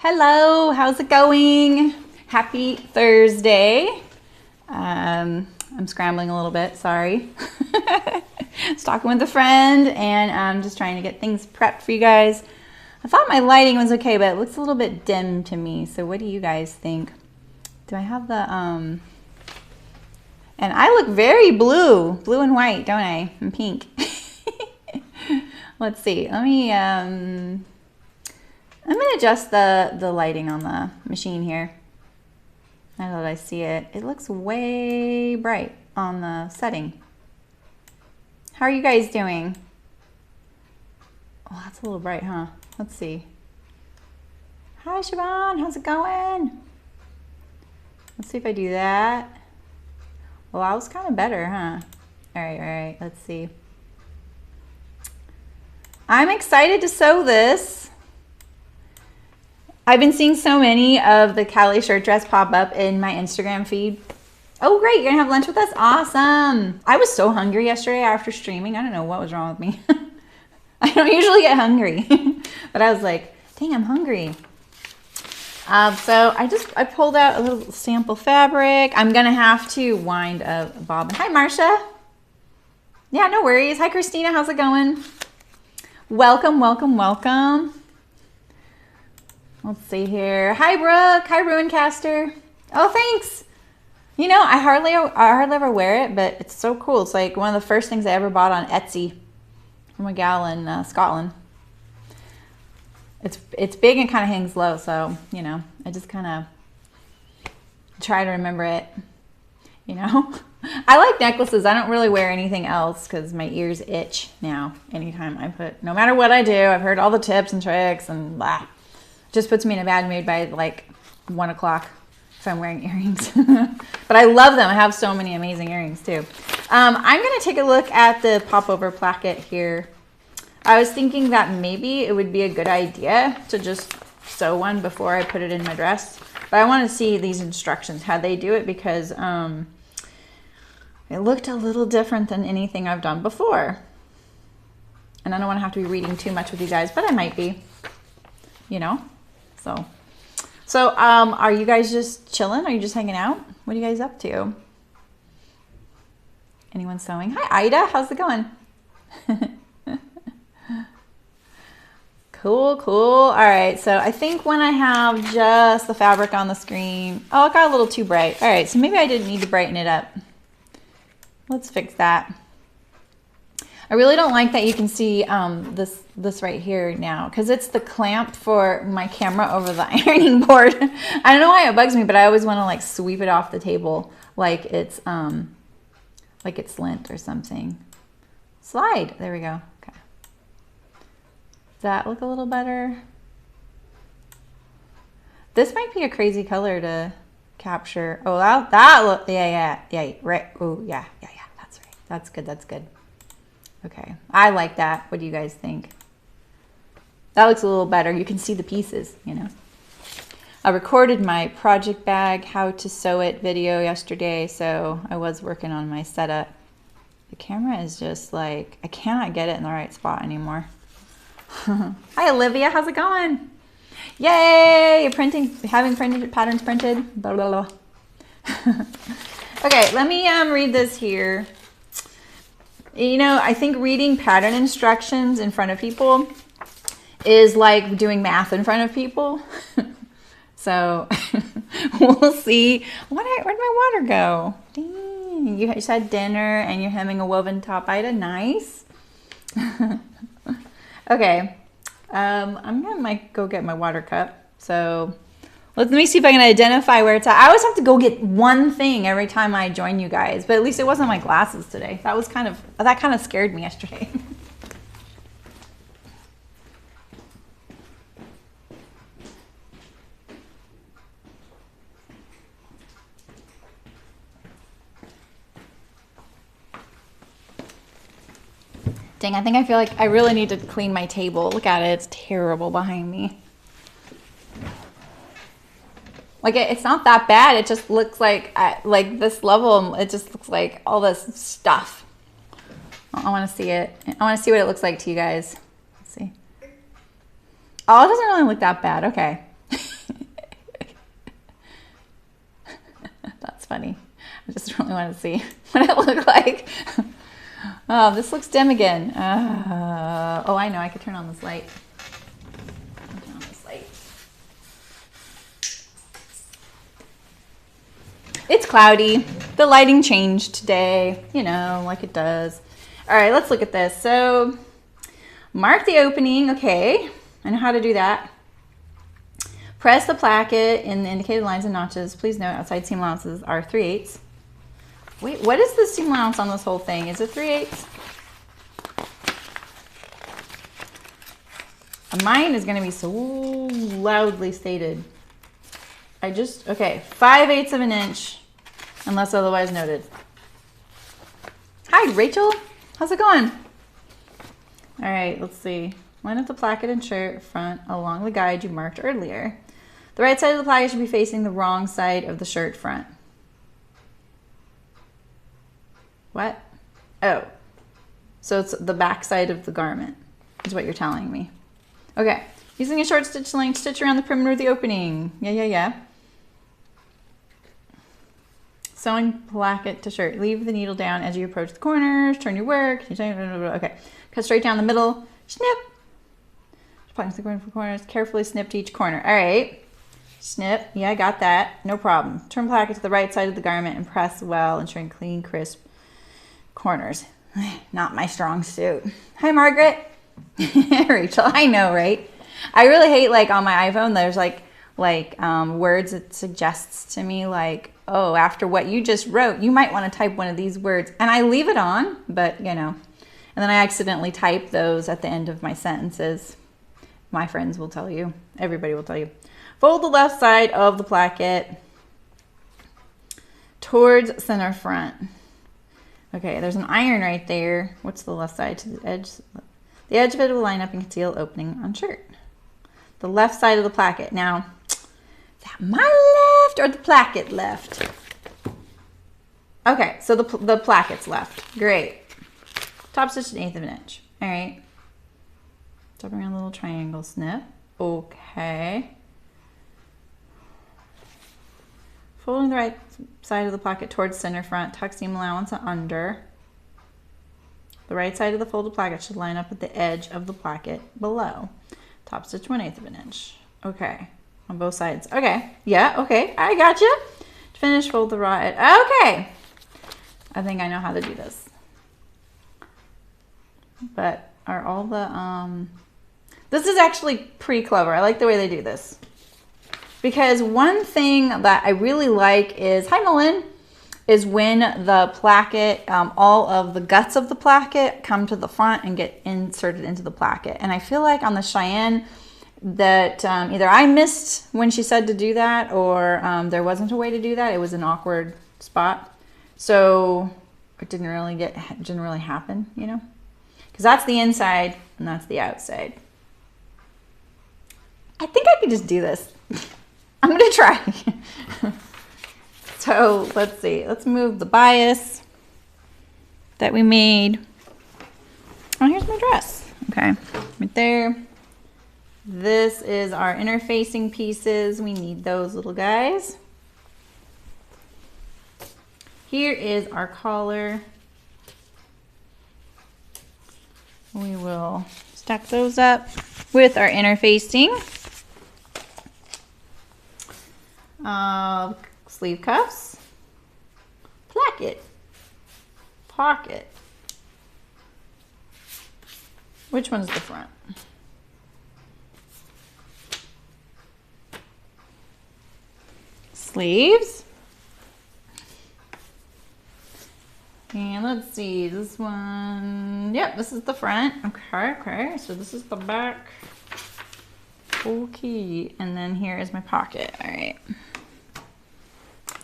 Hello, how's it going? Happy Thursday. I'm scrambling a little bit, sorry. I was talking with a friend and I'm just trying to get things prepped for you guys. I thought my lighting was okay, but it looks a little bit dim to me. So what do you guys think? Do I have the, and I look very blue and white, don't I? And pink. Let's see, let me, I'm going to adjust the lighting on the machine here. Now that I see it, it looks way bright on the setting. How are you guys doing? Oh, that's a little bright, huh? Let's see. Hi, Siobhan. How's it going? Let's see if I do that. Well, that was kind of better, huh? All right. Let's see. I'm excited to sew this. I've been seeing so many of the Kalle Shirtdress pop up in my Instagram feed. Oh, great. You're going to have lunch with us? Awesome. I was so hungry yesterday after streaming. I don't know what was wrong with me. I don't usually get hungry. But I was like, dang, I'm hungry. So I pulled out a little sample fabric. I'm going to have to wind a bobbin. Hi, Marcia. Yeah, no worries. Hi, Christina. How's it going? Welcome. Let's see here. Hi, Brooke. Hi, Ruincaster. Oh, thanks. You know, I hardly ever wear it, but it's so cool. It's like one of the first things I ever bought on Etsy from a gal in Scotland. It's big and kind of hangs low, so, you know, I just kind of try to remember it, you know. I like necklaces. I don't really wear anything else because my ears itch now anytime I put, no matter what I do. I've heard all the tips and tricks and blah. Just puts me in a bad mood by like 1 o'clock if I'm wearing earrings. But I love them. I have so many amazing earrings too. I'm going to take a look at the popover placket here. I was thinking that maybe it would be a good idea to just sew one before I put it in my dress. But I want to see these instructions, how they do it, because it looked a little different than anything I've done before. And I don't want to have to be reading too much with you guys, but I might be, you know. So are you guys just chilling? Are you just hanging out? What are you guys up to? Anyone sewing? Hi, Ida. How's it going? Cool. All right. So I think when I have just the fabric on the screen, oh, it got a little too bright. All right. So maybe I didn't need to brighten it up. Let's fix that. I really don't like that you can see this right here now because it's the clamp for my camera over the ironing board. I don't know why it bugs me, but I always want to like sweep it off the table like it's lint or something. Slide. There we go. Okay. Does that look a little better? This might be a crazy color to capture. Oh, that look. Yeah. Right. Oh, yeah. That's right. That's good. Okay, I like that. What do you guys think? That looks a little better. You can see the pieces, you know. I recorded my project bag, how to sew it video yesterday, so I was working on my setup. The camera is just like, I cannot get it in the right spot anymore. Hi, Olivia, how's it going? Yay, you're having patterns printed. Blah, blah, blah. Okay, let me read this here. You know, I think reading pattern instructions in front of people is like doing math in front of people. So we'll see. Where'd my water go? Dang, you just had dinner and you're hemming a woven top, Ida. Nice. Okay, I'm gonna go get my water cup. So let me see if I can identify where it's at. I always have to go get one thing every time I join you guys, but at least it wasn't my glasses today. That kind of scared me yesterday. Dang, I feel like I really need to clean my table. Look at it, it's terrible behind me. Like it's not that bad. It just looks like at like this level, it just looks like all this stuff. I want to see it. I want to see what it looks like to you guys. Let's see. Oh, it doesn't really look that bad. Okay. That's funny. I just really want to see what it looked like. Oh, this looks dim again. Oh, I know. I could turn on this light. Turn on this light. It's cloudy. The lighting changed today, you know, like it does. All right, let's look at this. So, mark the opening. Okay, I know how to do that. Press the placket in the indicated lines and notches. Please note outside seam allowances are 3/8. Wait, what is the seam allowance on this whole thing? Is it 3/8? Mine is going to be so loudly stated. Okay, 5/8 of an inch, unless otherwise noted. Hi, Rachel. How's it going? All right, let's see. Line up the placket and shirt front along the guide you marked earlier. The right side of the placket should be facing the wrong side of the shirt front. What? Oh, so it's the back side of the garment is what you're telling me. Okay, using a short stitch length, stitch around the perimeter of the opening. Yeah. Sewing placket to shirt. Leave the needle down as you approach the corners. Turn your work. Okay, cut straight down the middle. Snip. Planks the corners. Carefully snip to each corner. All right. Snip. Yeah, I got that. No problem. Turn placket to the right side of the garment and press well, ensuring clean, crisp corners. Not my strong suit. Hi, Margaret. Rachel, I know, right? I really hate, like, on my iPhone, there's like words it suggests to me, like, oh, after what you just wrote, you might want to type one of these words. And I leave it on, but, you know. And then I accidentally type those at the end of my sentences. My friends will tell you. Everybody will tell you. Fold the left side of the placket towards center front. Okay, there's an iron right there. What's the left side to the edge? The edge of it will line up and conceal opening on shirt. The left side of the placket. Now, is that my left or the placket left? Okay, so the placket's left. Great. Top stitch 1/8 of an inch. All right. Stop around the little triangle snip. Okay. Folding the right side of the placket towards center front. Tuck seam allowance under. The right side of the folded placket should line up with the edge of the placket below. Top stitch 1/8 of an inch. Okay. On both sides. Okay. Yeah, okay. I got you. To finish, fold the raw edge. Okay. I think I know how to do this. But are all the, this is actually pretty clever. I like the way they do this. Because one thing that I really like is, hi Mullen, is when the placket, all of the guts of the placket come to the front and get inserted into the placket. And I feel like on the Cheyenne that either I missed when she said to do that, or there wasn't a way to do that. It was an awkward spot. So it didn't really happen, you know? Because that's the inside and that's the outside. I think I could just do this. I'm gonna try. So let's see, let's move the bias that we made. Oh, here's my dress. Okay, right there. This is our interfacing pieces. We need those little guys. Here is our collar. We will stack those up with our interfacing. Sleeve cuffs, placket, pocket. Which one's the front? Sleeves. And let's see, this one, yep, this is the front. Okay, so this is the back. Okay, and then here is my pocket. All right.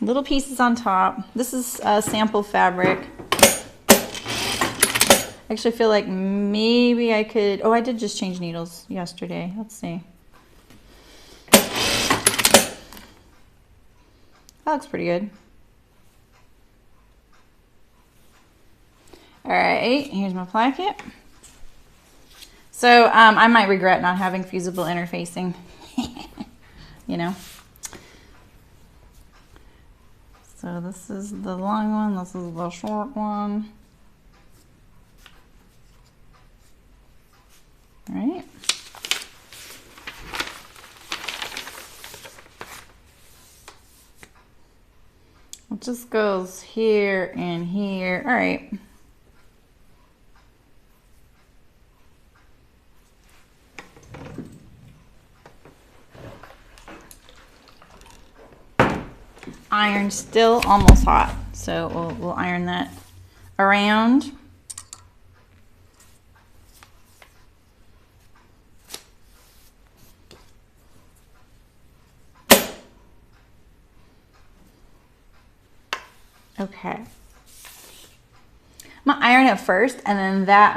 Little pieces on top. This is sample fabric. I actually feel like maybe I could, oh, I did just change needles yesterday. Let's see. That looks pretty good. All right, here's my placket. So I might regret not having fusible interfacing, you know. So this is the long one, this is the short one. All right. It just goes here and here. All right. Iron still almost hot, so we'll iron that around. Okay. I'm gonna iron it first, and then that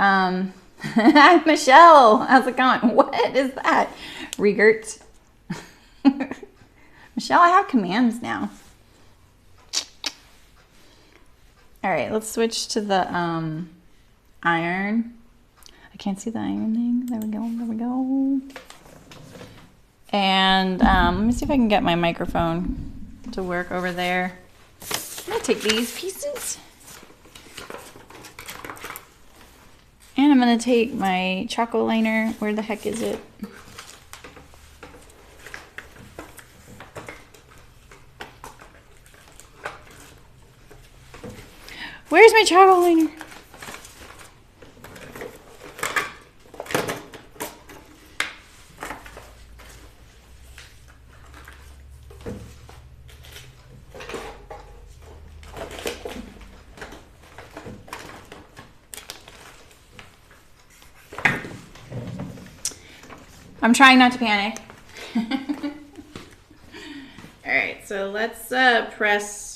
Hi Michelle, how's it going? What is that? Regert. Michelle, I have commands now. All right, let's switch to the iron. I can't see the iron thing. There we go, there we go. And let me see if I can get my microphone to work over there. I'm gonna take these pieces. And I'm gonna take my chocolate liner. Where the heck is it? Where's my chocolate liner? I'm trying not to panic. All right, so let's press.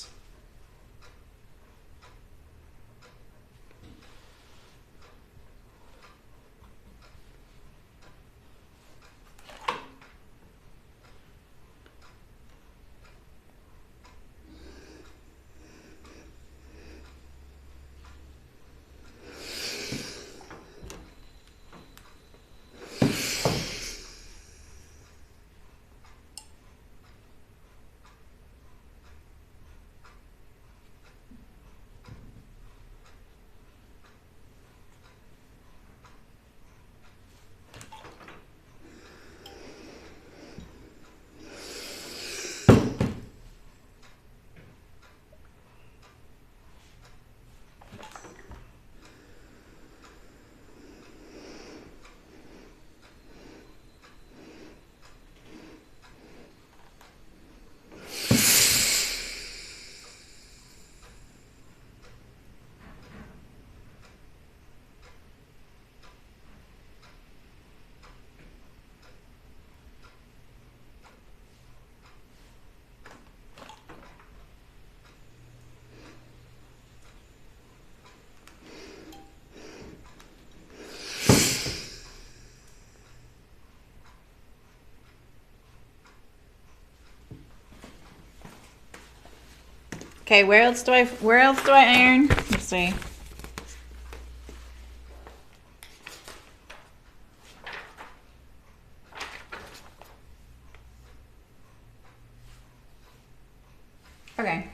Okay, where else do I iron? Let's see. Okay.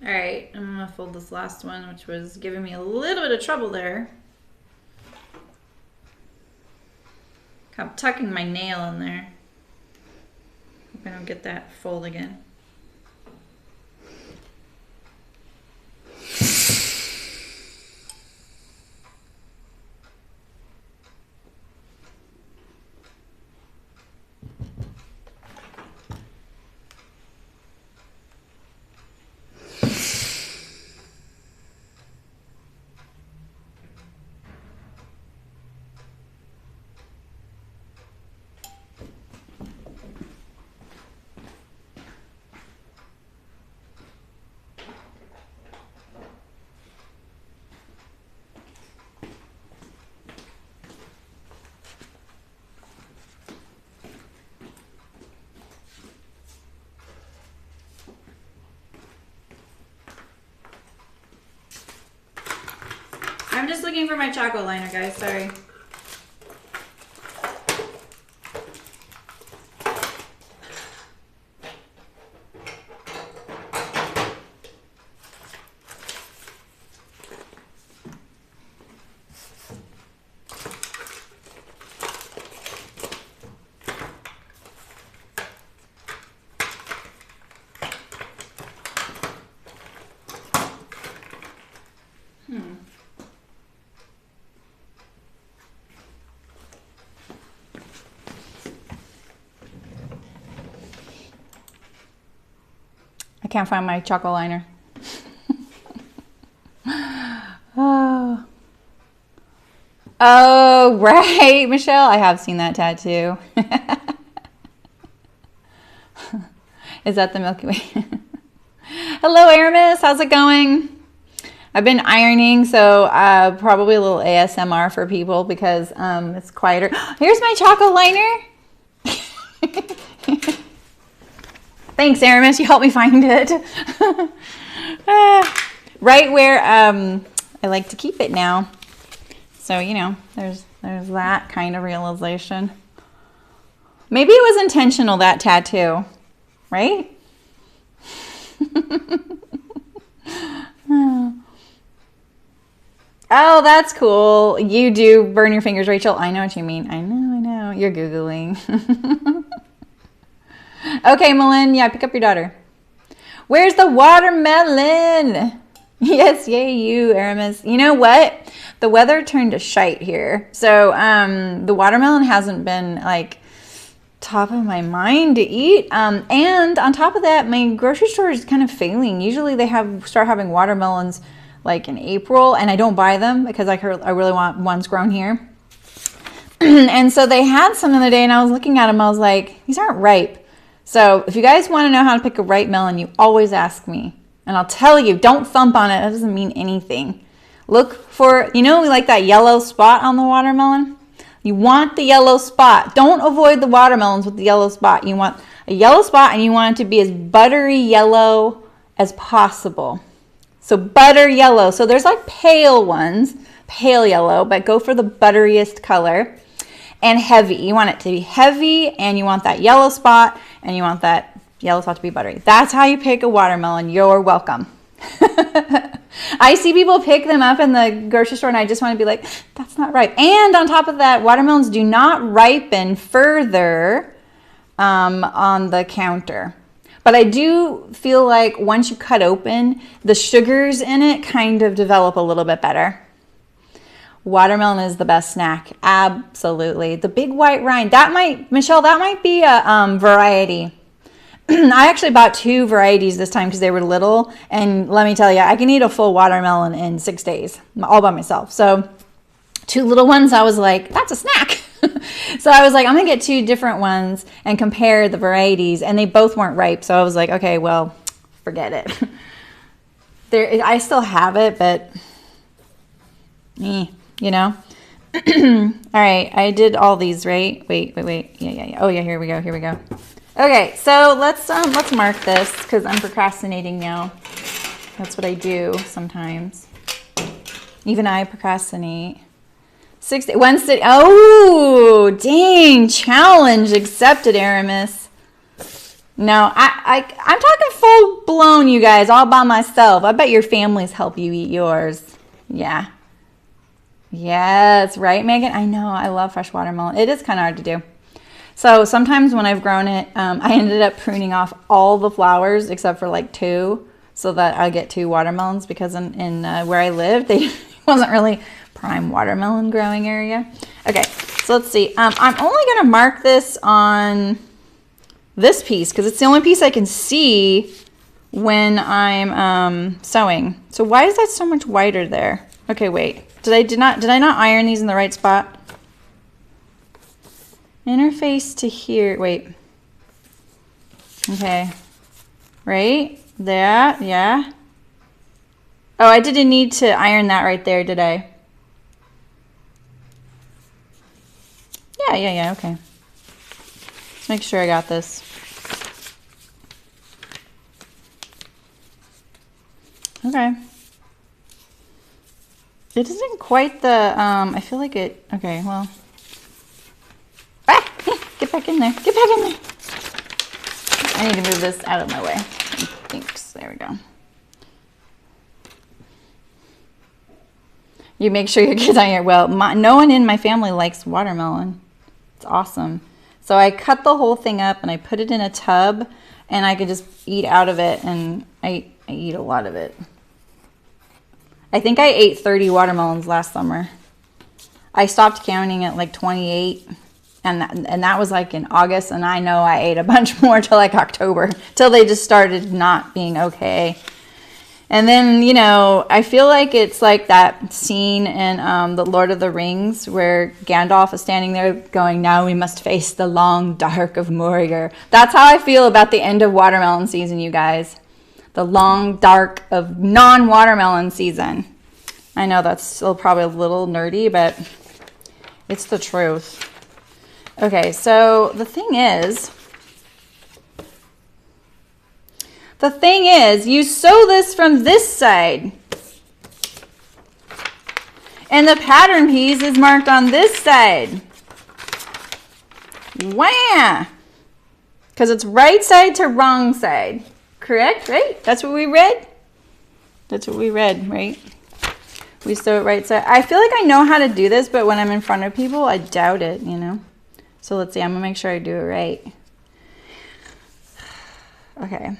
All right, I'm gonna fold this last one, which was giving me a little bit of trouble there. I'm tucking my nail in there. Hope I don't get that fold again. I'm just looking for my chocolate liner, guys. Sorry. I can't find my chocolate liner. Oh. Oh, right, Michelle. I have seen that tattoo. Is that the Milky Way? Hello, Aramis. How's it going? I've been ironing, so probably a little ASMR for people because it's quieter. Here's my chocolate liner. Thanks, Aramis. You helped me find it. Right where I like to keep it now. So, you know, there's that kind of realization. Maybe it was intentional, that tattoo, right? Oh, that's cool. You do burn your fingers, Rachel. I know what you mean. I know. You're Googling. Okay, Malin. Yeah, pick up your daughter. Where's the watermelon? Yes, yay, you, Aramis. You know what? The weather turned to shite here. So the watermelon hasn't been, like, top of my mind to eat. And on top of that, my grocery store is kind of failing. Usually they start having watermelons like in April, and I don't buy them because I really want ones grown here. And so they had some the other day, and I was looking at them. I was like, these aren't ripe. So if you guys want to know how to pick a ripe melon, you always ask me. And I'll tell you, don't thump on it. That doesn't mean anything. Look for, you know, like that yellow spot on the watermelon? You want the yellow spot. Don't avoid the watermelons with the yellow spot. You want a yellow spot, and you want it to be as buttery yellow as possible. So butter yellow. So there's like pale ones, pale yellow, but go for the butteriest color. And heavy. You want it to be heavy, and you want that yellow spot, and you want that yellow spot to be buttery. That's how you pick a watermelon. You're welcome. I see people pick them up in the grocery store, and I just want to be like, that's not ripe. And on top of that, watermelons do not ripen further on the counter. But I do feel like once you cut open, the sugars in it kind of develop a little bit better. Watermelon is the best snack. Absolutely. The big white rind. Michelle, that might be a variety. I actually bought 2 varieties this time because they were little. And let me tell you, I can eat a full watermelon in 6 days all by myself. So 2 little ones, I was like, that's a snack. So I was like, I'm going to get 2 different ones and compare the varieties. And they both weren't ripe. So I was like, okay, well, forget it. I still have it, but you know. All right, I did all these, right? Wait. Yeah. Oh yeah, here we go. Okay, so let's mark this because I'm procrastinating now. That's what I do sometimes. Even I procrastinate. Wednesday. Oh, dang! Challenge accepted, Aramis. No, I'm talking full blown, you guys, all by myself. I bet your families help you eat yours. Yeah. Yes, right, Megan? I know. I love fresh watermelon. It is kind of hard to do. So sometimes when I've grown it, I ended up pruning off all the flowers except for like 2 so that I get 2 watermelons because in where I lived, it wasn't really prime watermelon growing area. Okay, so let's see. I'm only going to mark this on this piece because it's the only piece I can see when I'm sewing. So why is that so much whiter there? Okay, wait. Did I not iron these in the right spot? Interface to here. Wait. Okay. Right? That. Yeah. Oh, I didn't need to iron that right there, did I? Yeah. Okay. Let's make sure I got this. Okay. It isn't quite the, I feel like it, okay, well. Ah, get back in there, get back in there. I need to move this out of my way. Thanks, there we go. You make sure your kids aren't here. Well, no one in my family likes watermelon. It's awesome. So I cut the whole thing up and I put it in a tub and I could just eat out of it, and I eat a lot of it. I think I ate 30 watermelons last summer. I stopped counting at like 28, and that was like in August, and I know I ate a bunch more till like October, till they just started not being okay. And then, you know, I feel like it's like that scene in The Lord of the Rings where Gandalf is standing there going, now we must face the long dark of Mordor. That's how I feel about the end of watermelon season, you guys. The long dark of non-watermelon season. I know that's still probably a little nerdy, but it's the truth. Okay, so the thing is, you sew this from this side. And the pattern piece is marked on this side. Wham! Because it's right side to wrong side. Correct, right? That's what we read? That's what we read, right? We sew it right side. I feel like I know how to do this, but when I'm in front of people, I doubt it, you know? So let's see, I'm gonna make sure I do it right. Okay.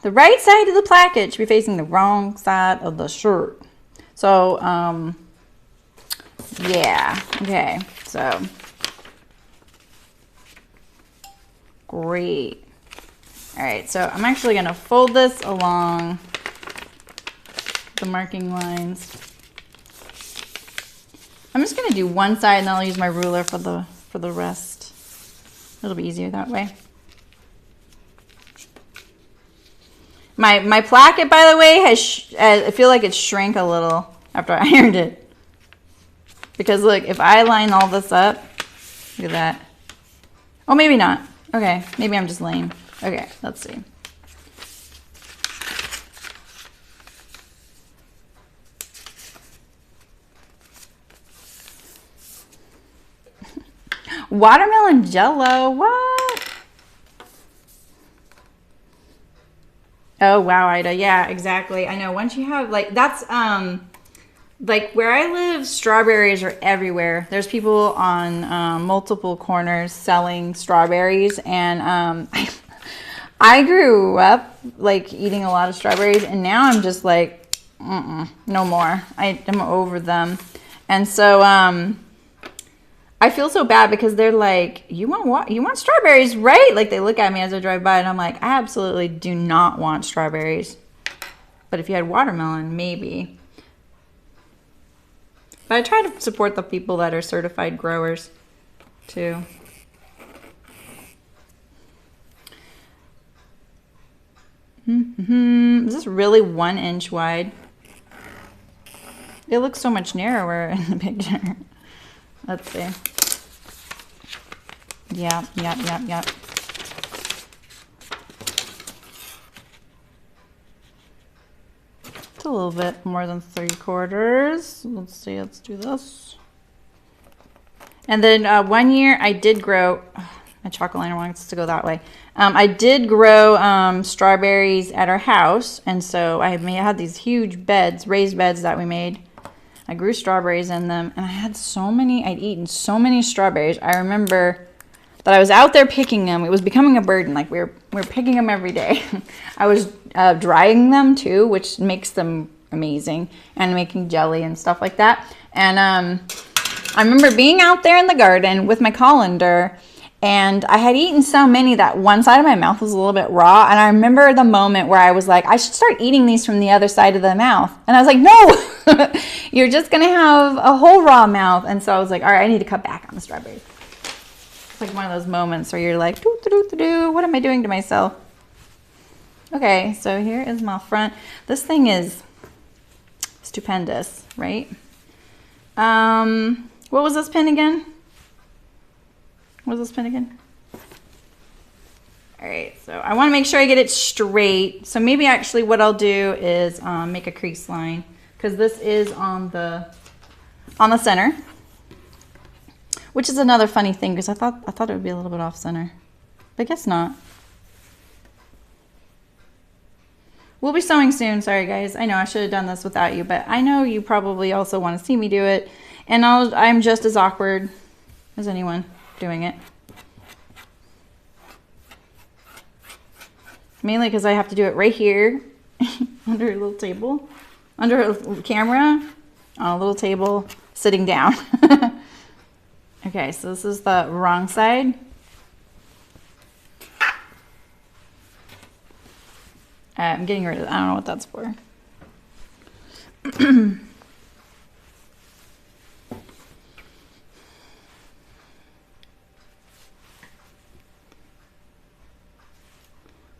The right side of the placket should be facing the wrong side of the shirt. So, yeah, okay, so, great. All right, so I'm actually gonna fold this along the marking lines. I'm just gonna do one side and then I'll use my ruler for the rest. It'll be easier that way. My placket, by the way, has I feel like it shrank a little after I ironed it. Because look, if I line all this up, look at that. Oh, maybe not. Okay, maybe I'm just lame. Okay, let's see. Watermelon Jello, what? Oh, wow, Ida. Yeah, exactly. I know. Once you have, like, that's, like, where I live, strawberries are everywhere. There's people on multiple corners selling strawberries. And I grew up, like, eating a lot of strawberries. And now I'm just like, no more. I'm over them. And so I feel so bad because they're like, you want what? You want strawberries, right? Like, they look at me as I drive by and I'm like, I absolutely do not want strawberries. But if you had watermelon, maybe. But I try to support the people that are certified growers too. Is this really 1 inch wide? It looks so much narrower in the picture. Let's see. Yeah. It's a little bit more than 3/4. Let's see, let's do this. And then 1 year I did grow, my chalk liner wants to go that way. I did grow strawberries at our house. And so I had these huge beds, raised beds that we made. I grew strawberries in them, and I had so many, I'd eaten so many strawberries. I remember that I was out there picking them. It was becoming a burden. Like, we were picking them every day. I was drying them too, which makes them amazing, and making jelly and stuff like that. And I remember being out there in the garden with my colander, and I had eaten so many that one side of my mouth was a little bit raw. And I remember the moment where I was like, I should start eating these from the other side of the mouth. And I was like, no, you're just going to have a whole raw mouth. And so I was like, all right, I need to cut back on the strawberries. It's like one of those moments where you're like, what am I doing to myself? Okay, so here is my front. This thing is stupendous, right? What was this pin again? What was this pin again? All right, so I want to make sure I get it straight. So maybe actually what I'll do is make a crease line, because this is on the on the center, which is another funny thing because I thought it would be a little bit off center, but I guess not. We'll be sewing soon. Sorry, guys. I know I should have done this without you, but I know you probably also want to see me do it, and I'm just as awkward as anyone doing it. Mainly because I have to do it right here under a little table, under a camera, on a little table, sitting down. Okay, so this is the wrong side. I'm getting rid of it. I don't know what that's for.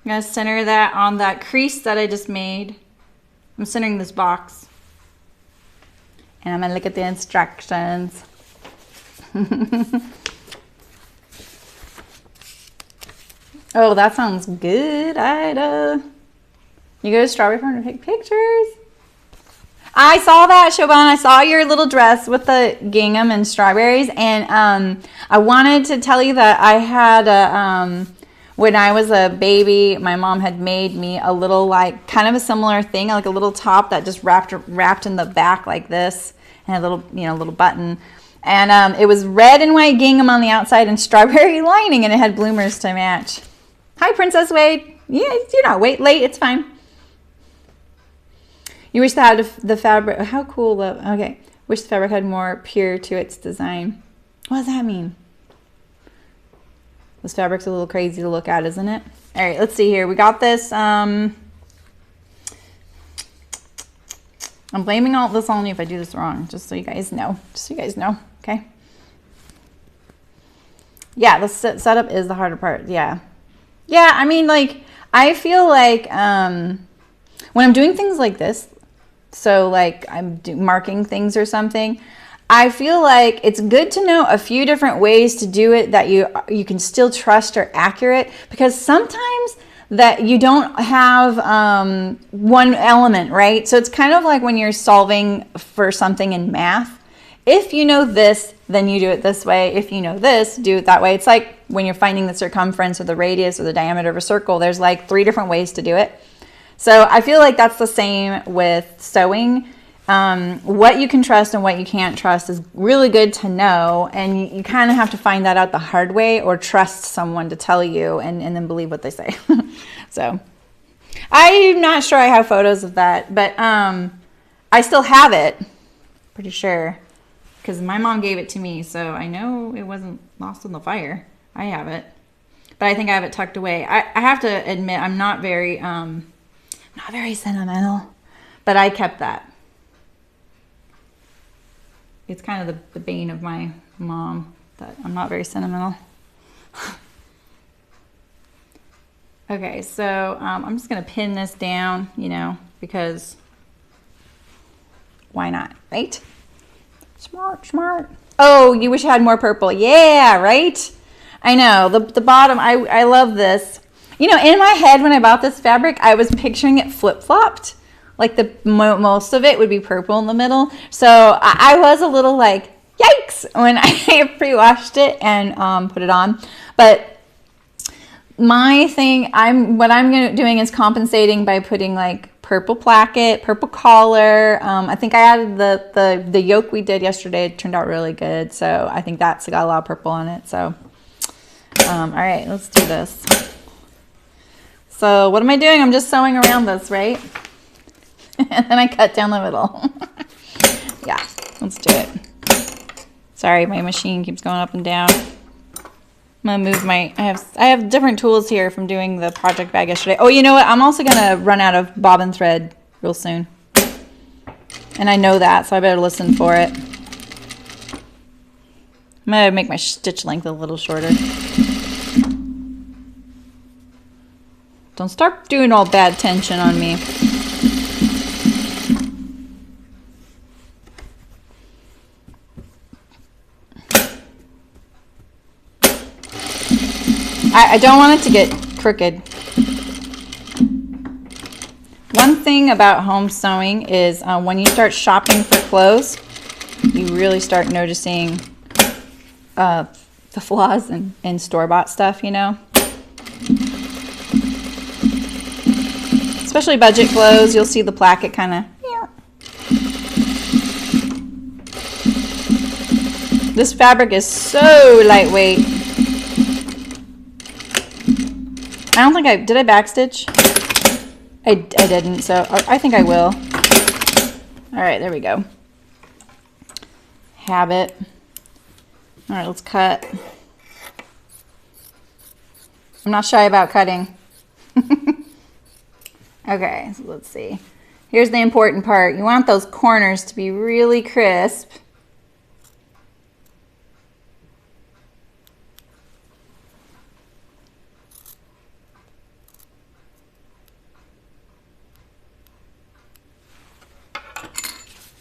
I'm going to center that on that crease that I just made. I'm centering this box. And I'm going to look at the instructions. Oh, that sounds good, Ida. You go to Strawberry Farm to take pictures. I saw that, Siobhan. I saw your little dress with the gingham and strawberries. And I wanted to tell you that I had a... when I was a baby, my mom had made me a little, like, kind of a similar thing, like a little top that just wrapped in the back like this, and a little, you know, little button. And it was red and white gingham on the outside and strawberry lining, and it had bloomers to match. Hi, Princess Wade. Yeah, you're not late. It's fine. You wish that the fabric. How cool! Okay. Wish the fabric had more pure to its design. What does that mean? This fabric's a little crazy to look at, isn't it? All right, let's see here. We got this. I'm blaming all this on you if I do this wrong, just so you guys know. Okay? Yeah, the setup is the harder part. Yeah. Yeah, I mean, like, I feel like when I'm doing things like this, so like I'm marking things or something, I feel like it's good to know a few different ways to do it that you can still trust are accurate, because sometimes that you don't have one element, right? So it's kind of like when you're solving for something in math. If you know this, then you do it this way. If you know this, do it that way. It's like when you're finding the circumference or the radius or the diameter of a circle, there's like 3 different ways to do it. So I feel like that's the same with sewing. What you can trust and what you can't trust is really good to know, and you kind of have to find that out the hard way, or trust someone to tell you and then believe what they say. So I'm not sure I have photos of that, but I still have it, pretty sure, because my mom gave it to me, so I know it wasn't lost in the fire. I have it, but I think I have it tucked away. I have to admit I'm not very sentimental, but I kept that. It's kind of the bane of my mom, that I'm not very sentimental. Okay, so I'm just going to pin this down, you know, because why not, right? Smart. Oh, you wish I had more purple. Yeah, right? I know. The bottom, I love this. You know, in my head when I bought this fabric, I was picturing it flip-flopped. Like most of it would be purple in the middle. So I was a little like, yikes, when I pre-washed it and put it on. But my thing, what I'm doing is compensating by putting like purple placket, purple collar. I think I added the yoke we did yesterday. It turned out really good. So I think that's got a lot of purple on it. So, all right, let's do this. So what am I doing? I'm just sewing around this, right? And then I cut down the middle. Yeah, let's do it. Sorry, my machine keeps going up and down. I'm gonna move I have different tools here from doing the project bag yesterday. Oh, you know what? I'm also gonna run out of bobbin thread real soon. And I know that, so I better listen for it. I'm gonna make my stitch length a little shorter. Don't start doing all bad tension on me. I don't want it to get crooked. One thing about home sewing is when you start shopping for clothes, you really start noticing the flaws in store-bought stuff, you know. Especially budget clothes, you'll see the placket kind of. This fabric is so lightweight. I don't think did I backstitch? I didn't, so I think I will. All right, there we go. Habit. All right, let's cut. I'm not shy about cutting. Okay, so let's see. Here's the important part. You want those corners to be really crisp.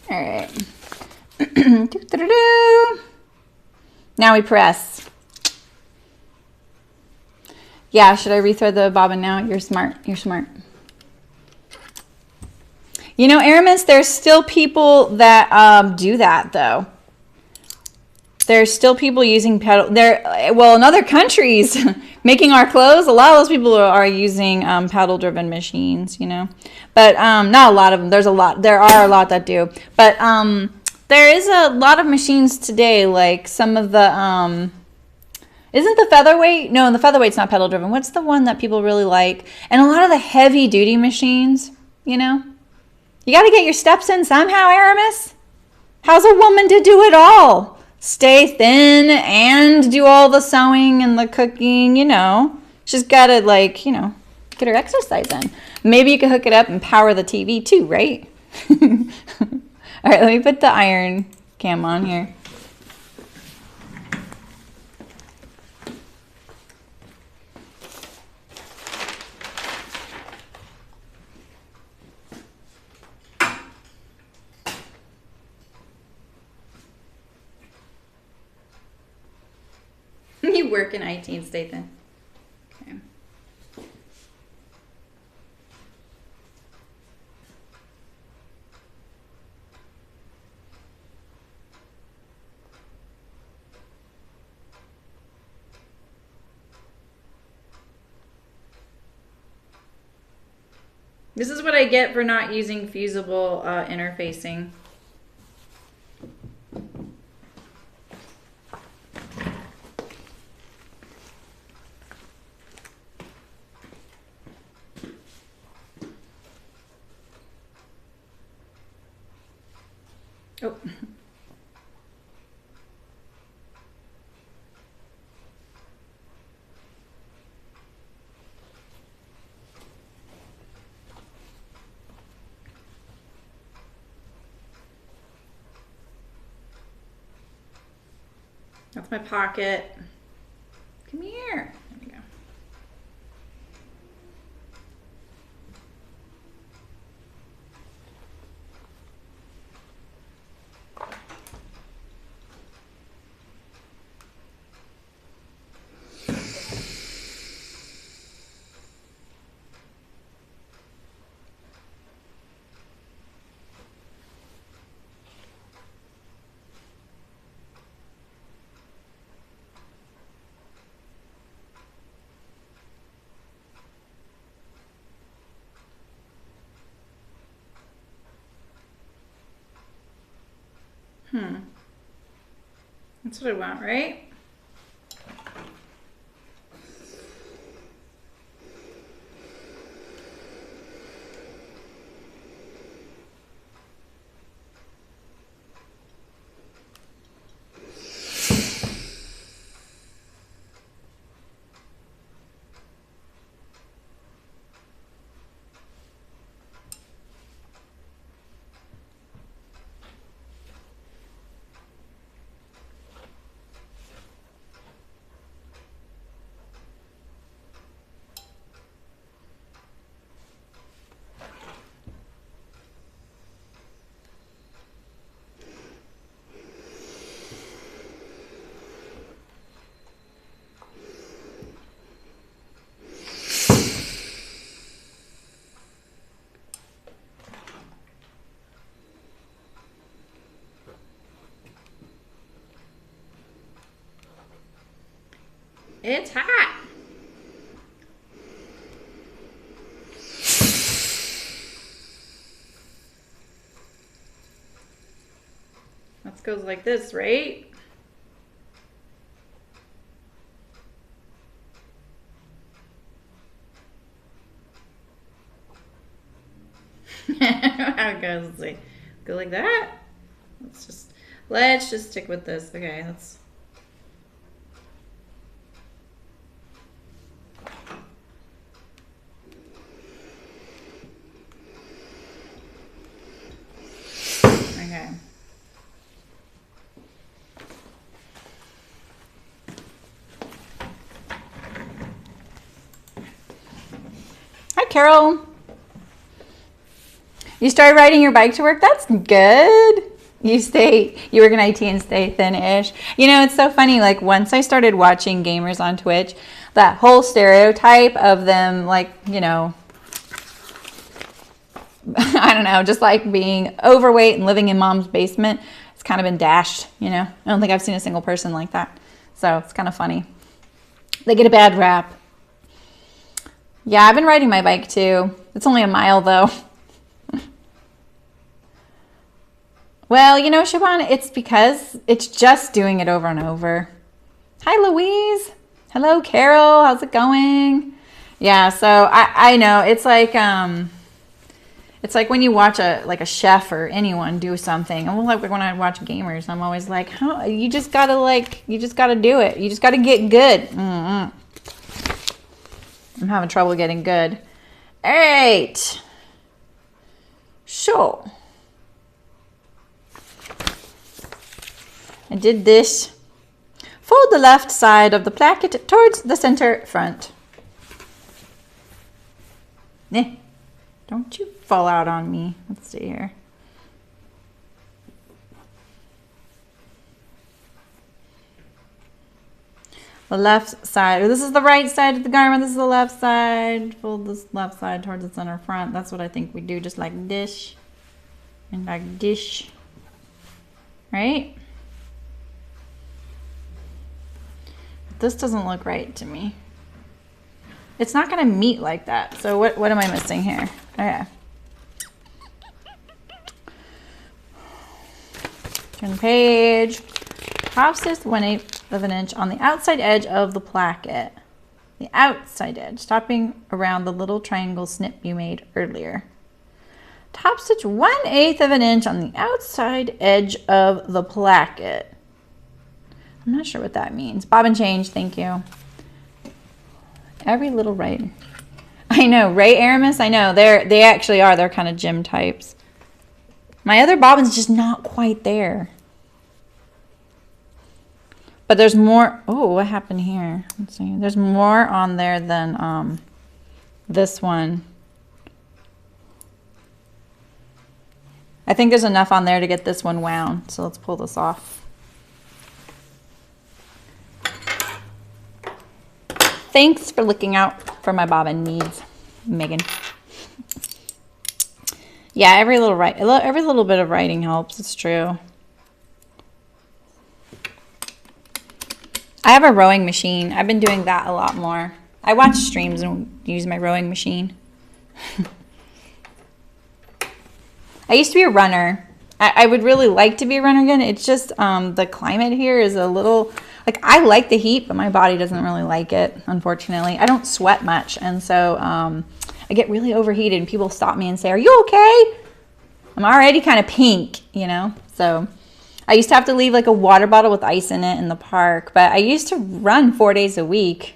All right. Now we press. Yeah, should I rethread the bobbin now? You're smart. You're smart. You know, Aramis, there's still people that do that, though. There's still people using well, in other countries, making our clothes, a lot of those people are using paddle-driven machines, you know. But not a lot of them. There are a lot that do. But there is a lot of machines today, like some of the, isn't the featherweight? No, the featherweight's not pedal-driven. What's the one that people really like? And a lot of the heavy-duty machines, you know. You got to get your steps in somehow, Aramis. How's a woman to do it all? Stay thin and do all the sewing and the cooking, you know. She's got to, like, you know, get her exercise in. Maybe you could hook it up and power the TV too, right? All right, let me put the iron cam on here. You work in IT and stay thin. Okay. This is what I get for not using fusible interfacing. Oh. That's my pocket. Come here. There we go. That's what I want, right? It's hot. That goes like this, right? How it goes. Let's see. Go like that. Let's just stick with this. Okay, let's. Okay. Hi, Carol. You started riding your bike to work? That's good. You work in IT and stay thin-ish. You know, it's so funny. Like, once I started watching gamers on Twitch, that whole stereotype of them, like, you know, I don't know, just like being overweight and living in mom's basement, it's kind of been dashed, you know. I don't think I've seen a single person like that. So it's kind of funny. They get a bad rap. Yeah, I've been riding my bike too. It's only a mile though. Well, you know, Siobhan, it's because it's just doing it over and over. Hi, Louise. Hello, Carol. How's it going? Yeah, so I know it's like when you watch a chef or anyone do something. And like when I watch gamers, I'm always like, how you just gotta do it. You just gotta get good. I'm having trouble getting good. All right. So I did this. Fold the left side of the placket towards the center front. Don't you fall out on me. Let's see here. The left side. This is the right side of the garment. This is the left side. Fold this left side towards the center front. That's what I think we do, just like this and like this. Right? This doesn't look right to me. It's not going to meet like that. So what am I missing here? Okay. Turn the page. Top stitch 1/8 of an inch on the outside edge of the placket. The outside edge, stopping around the little triangle snip you made earlier. Top stitch 1/8 of an inch on the outside edge of the placket. I'm not sure what that means. Bob and change, thank you. Every little right. I know, Ray Aramis, I know. They actually are. They're kind of gym types. My other bobbin's just not quite there. But there's more. Oh, what happened here? Let's see. There's more on there than this one. I think there's enough on there to get this one wound. So let's pull this off. Thanks for looking out for my bobbin needs, Megan. Yeah, every little bit of writing helps. It's true. I have a rowing machine. I've been doing that a lot more. I watch streams and use my rowing machine. I used to be a runner. I would really like to be a runner again. It's just the climate here is a little... Like, I like the heat, but my body doesn't really like it, unfortunately. I don't sweat much, and so I get really overheated, and people stop me and say, are you okay? I'm already kind of pink, you know? So I used to have to leave, like, a water bottle with ice in it in the park, but I used to run 4 days a week,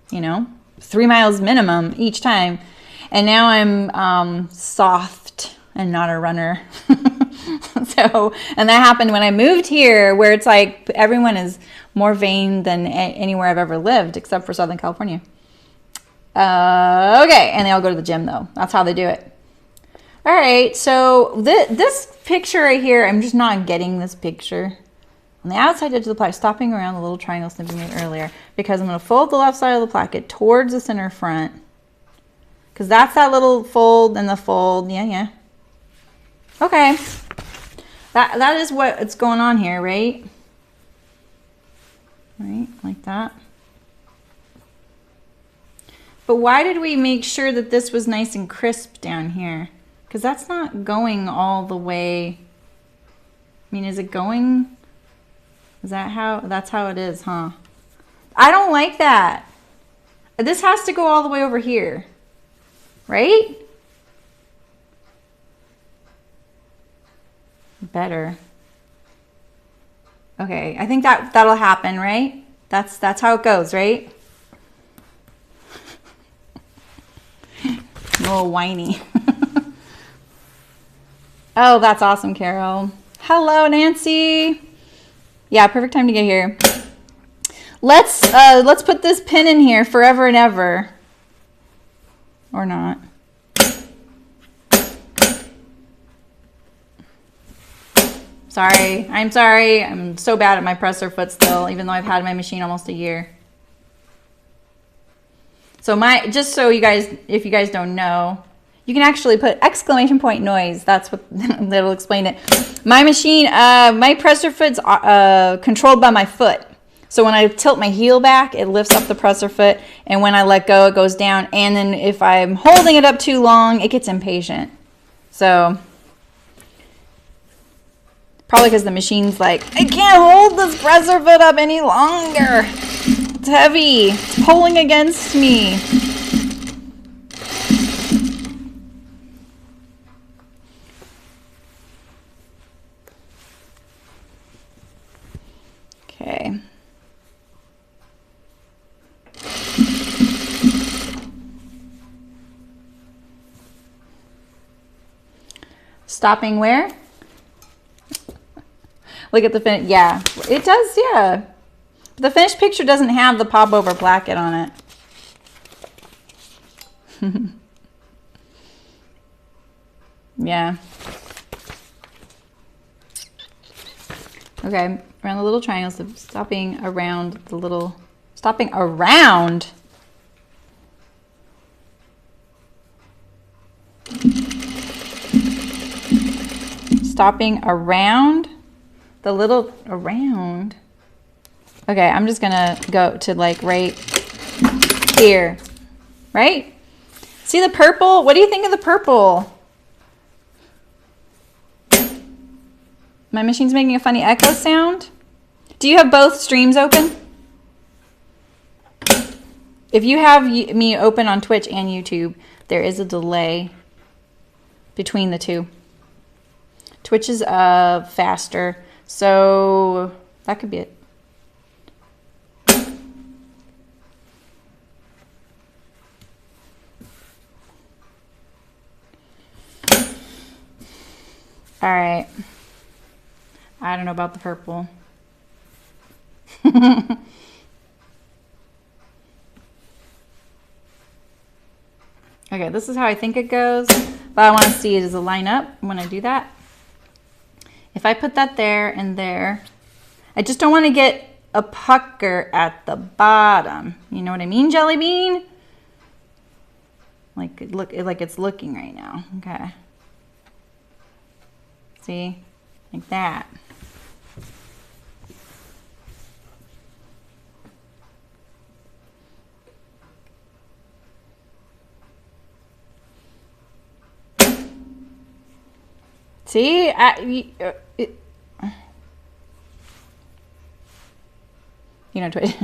you know? 3 miles minimum each time. And now I'm soft and not a runner. So, and that happened when I moved here, where it's like everyone is more vain than anywhere I've ever lived, except for Southern California. Okay, and they all go to the gym, though. That's how they do it. All right, so this picture right here, I'm just not getting this picture. On the outside edge of the placket, stopping around the little triangle snip we made earlier, because I'm going to fold the left side of the placket towards the center front, because that's that little fold and the fold. Yeah. Okay. That is what's going on here, right? Right, like that. But why did we make sure that this was nice and crisp down here? Because that's not going all the way. I mean, is it going? Is that how? That's how it is, huh? I don't like that. This has to go all the way over here, right? Better. Okay, I think that'll happen, right? That's how it goes, right? A little whiny. Oh, that's awesome, Carol. Hello, Nancy. Yeah, perfect time to get here. Let's put this pin in here forever and ever. Or not. Sorry. I'm sorry. I'm so bad at my presser foot still, even though I've had my machine almost a year. So just so you guys, if you guys don't know, you can actually put exclamation point noise. That's what that'll explain it. My machine, my presser foot's controlled by my foot. So when I tilt my heel back, it lifts up the presser foot, and when I let go, it goes down. And then if I'm holding it up too long, it gets impatient. So probably because the machine's like, I can't hold this presser foot up any longer. It's heavy. It's pulling against me. Okay. Stopping where? Look at the finish. Yeah, it does. Yeah. The finished picture doesn't have the popover placket on it. Yeah. Okay, around the little triangles, so stopping around the little, stopping around. Stopping around the little, around. Okay, I'm just gonna go to like right here, right? See the purple? What do you think of the purple? My machine's making a funny echo sound. Do you have both streams open? If you have me open on Twitch and YouTube, there is a delay between the two. Twitch is faster, so that could be it. All right. I don't know about the purple. Okay, this is how I think it goes, but I want to see, does it line up when I do that? If I put that there and there, I just don't want to get a pucker at the bottom. You know what I mean, Jelly Bean? Like it's looking right now. Okay. See? Like that. See? You know, Twitch.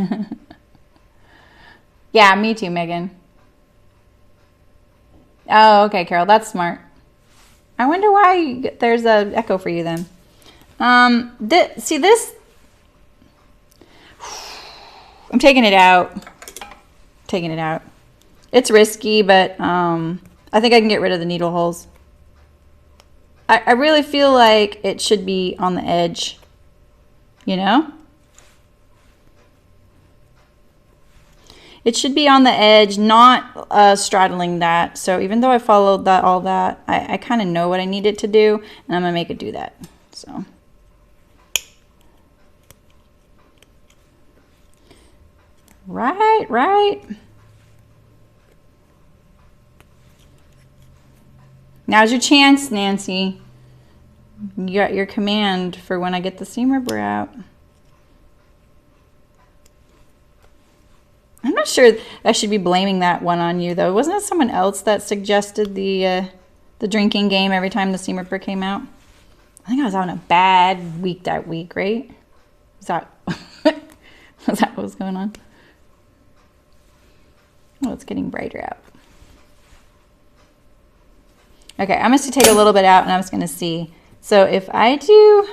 Yeah, me too, Megan. Oh, okay, Carol, that's smart. I wonder why there's a echo for you then. See this? I'm taking it out. Taking it out. It's risky, but I think I can get rid of the needle holes. I really feel like it should be on the edge, you know? It should be on the edge, not straddling that. So even though I followed that, all that, I kind of know what I need it to do, and I'm gonna make it do that. So. Right, right. Now's your chance, Nancy. You got your command for when I get the seam rubber out. I'm not not sure I should be blaming that one on you, though. Wasn't it someone else that suggested the drinking game every time the steam ripper came out? I think I was having a bad week that week, right? Was that what was going on? Oh, it's getting brighter out. Okay, I'm just going to take a little bit out and I'm just going to see. So if I do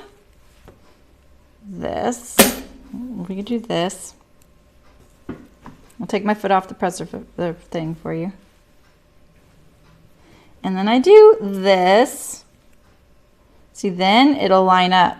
this, we could do this. I'll take my foot off the presser the thing for you. And then I do this. See, then it'll line up.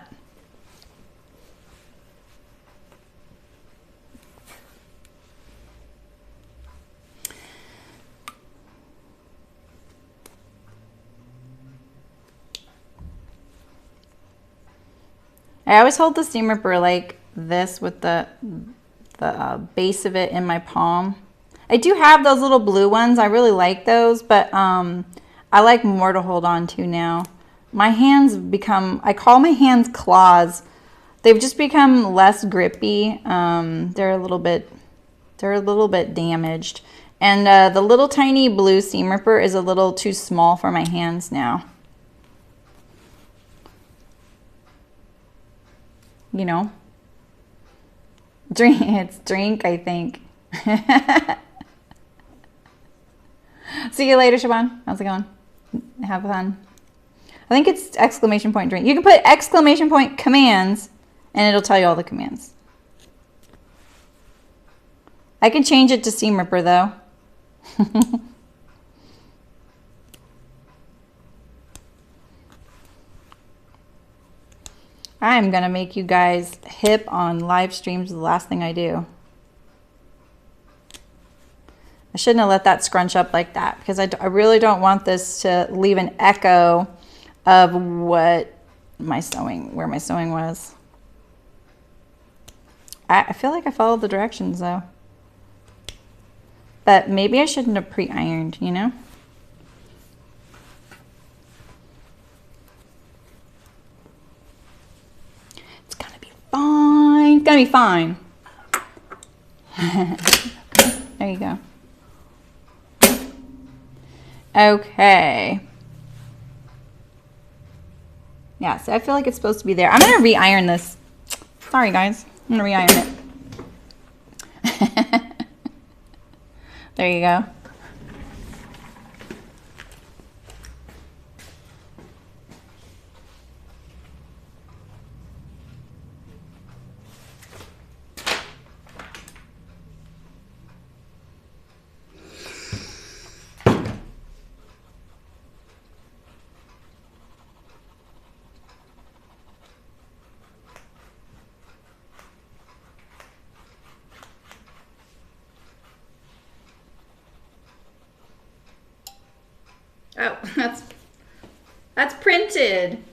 I always hold the steam ripper like this with the base of it in my palm. I do have those little blue ones. I really like those, but I like more to hold on to now. My hands become, I call my hands claws. They've just become less grippy. They're a little bit damaged. And the little tiny blue steam ripper is a little too small for my hands now. You know, it's drink, I think. See you later, Siobhan. How's it going? Have fun. I think it's exclamation point drink. You can put exclamation point commands and it'll tell you all the commands. I can change it to steam ripper though. I'm going to make you guys hip on live streams the last thing I do. I shouldn't have let that scrunch up like that because I really don't want this to leave an echo of what my sewing, where my sewing was. I feel like I followed the directions though. But maybe I shouldn't have pre-ironed, you know? Fine. It's gonna be fine. There you go. Okay. Yeah, so I feel like it's supposed to be there. I'm gonna re-iron this. Sorry guys. I'm gonna re-iron it. There you go. Oh, that's printed.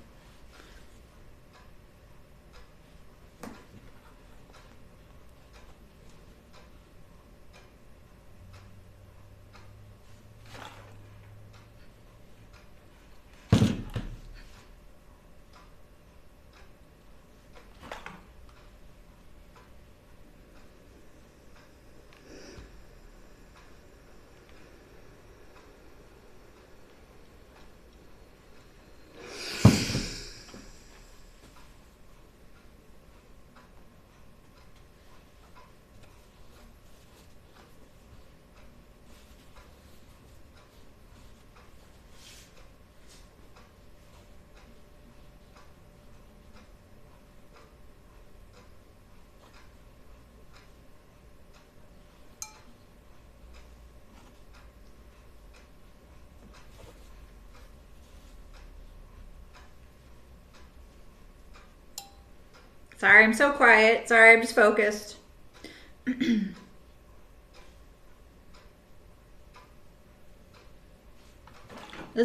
Sorry, I'm so quiet. Sorry, I'm just focused. This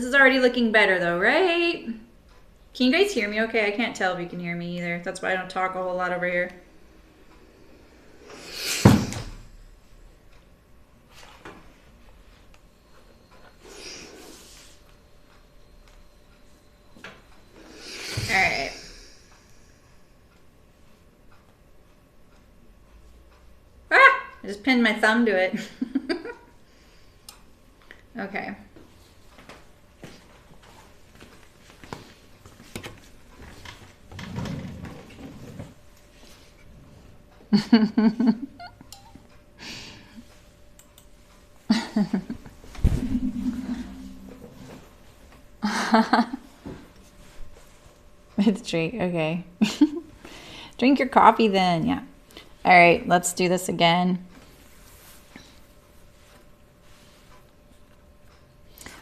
is already looking better though, right? Can you guys hear me okay? I can't tell if you can hear me either. That's why I don't talk a whole lot over here. All right. I just pinned my thumb to it. Okay. It's drink. Okay. Drink your coffee then. Yeah. All right. Let's do this again.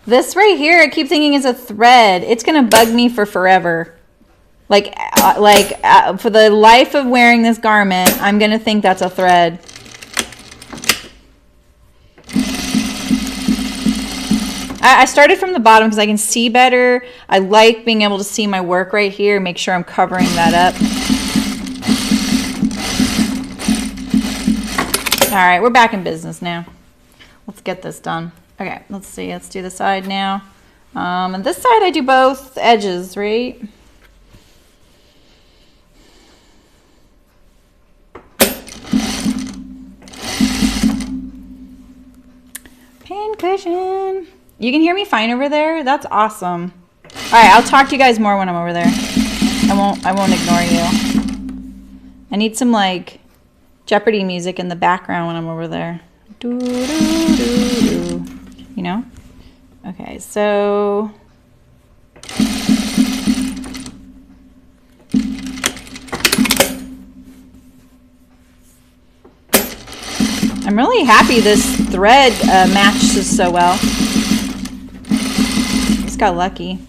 This right here, I keep thinking is a thread. It's going to bug me for forever. Like for the life of wearing this garment, I'm going to think that's a thread. I started from the bottom because I can see better. I like being able to see my work right here. Make sure I'm covering that up. All right, we're back in business now. Let's get this done. Okay, let's see. Let's do the side now. And this side I do both edges, right? Pin cushion. You can hear me fine over there? That's awesome. All right, I'll talk to you guys more when I'm over there. I won't ignore you. I need some like Jeopardy music in the background when I'm over there. Doo, doo, doo, doo. You know? Okay, so I'm really happy this thread matches so well. Just got lucky.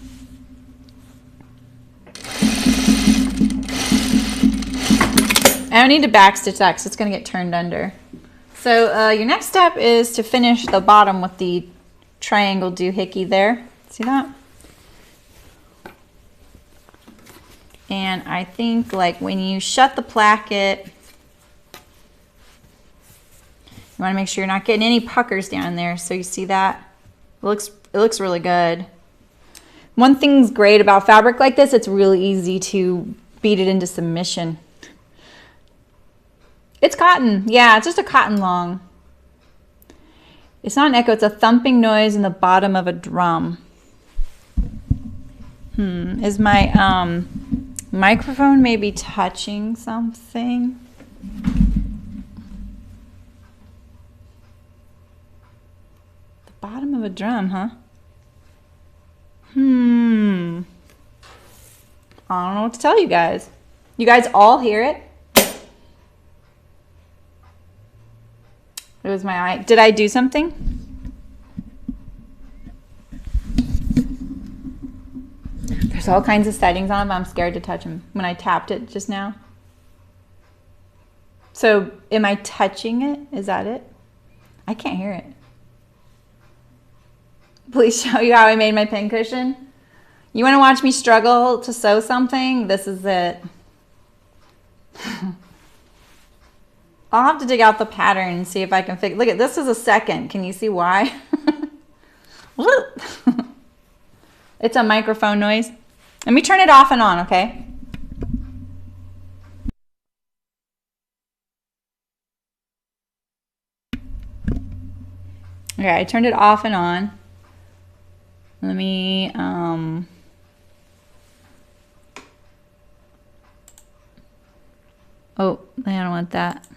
I don't need to backstitch that because it's going to get turned under. So your next step is to finish the bottom with the triangle doohickey there. See that? And I think like when you shut the placket, you want to make sure you're not getting any puckers down there. So you see that? It looks really good. One thing's great about fabric like this, it's really easy to beat it into submission. It's cotton. Yeah, it's just a cotton long. It's not an echo, it's a thumping noise in the bottom of a drum. Is my microphone maybe touching something? The bottom of a drum, huh? I don't know what to tell you guys. You guys all hear it? It was my eye. Did I do something? There's all kinds of settings on it, but I'm scared to touch them when I tapped it just now. So am I touching it? Is that it? I can't hear it. Please show you how I made my pin cushion. You want to watch me struggle to sew something? This is it. I'll have to dig out the pattern and see if I can fix. Look at this is a second. Can you see why? It's a microphone noise. Let me turn it off and on, okay? Okay, I turned it off and on. Let me oh, I don't want that.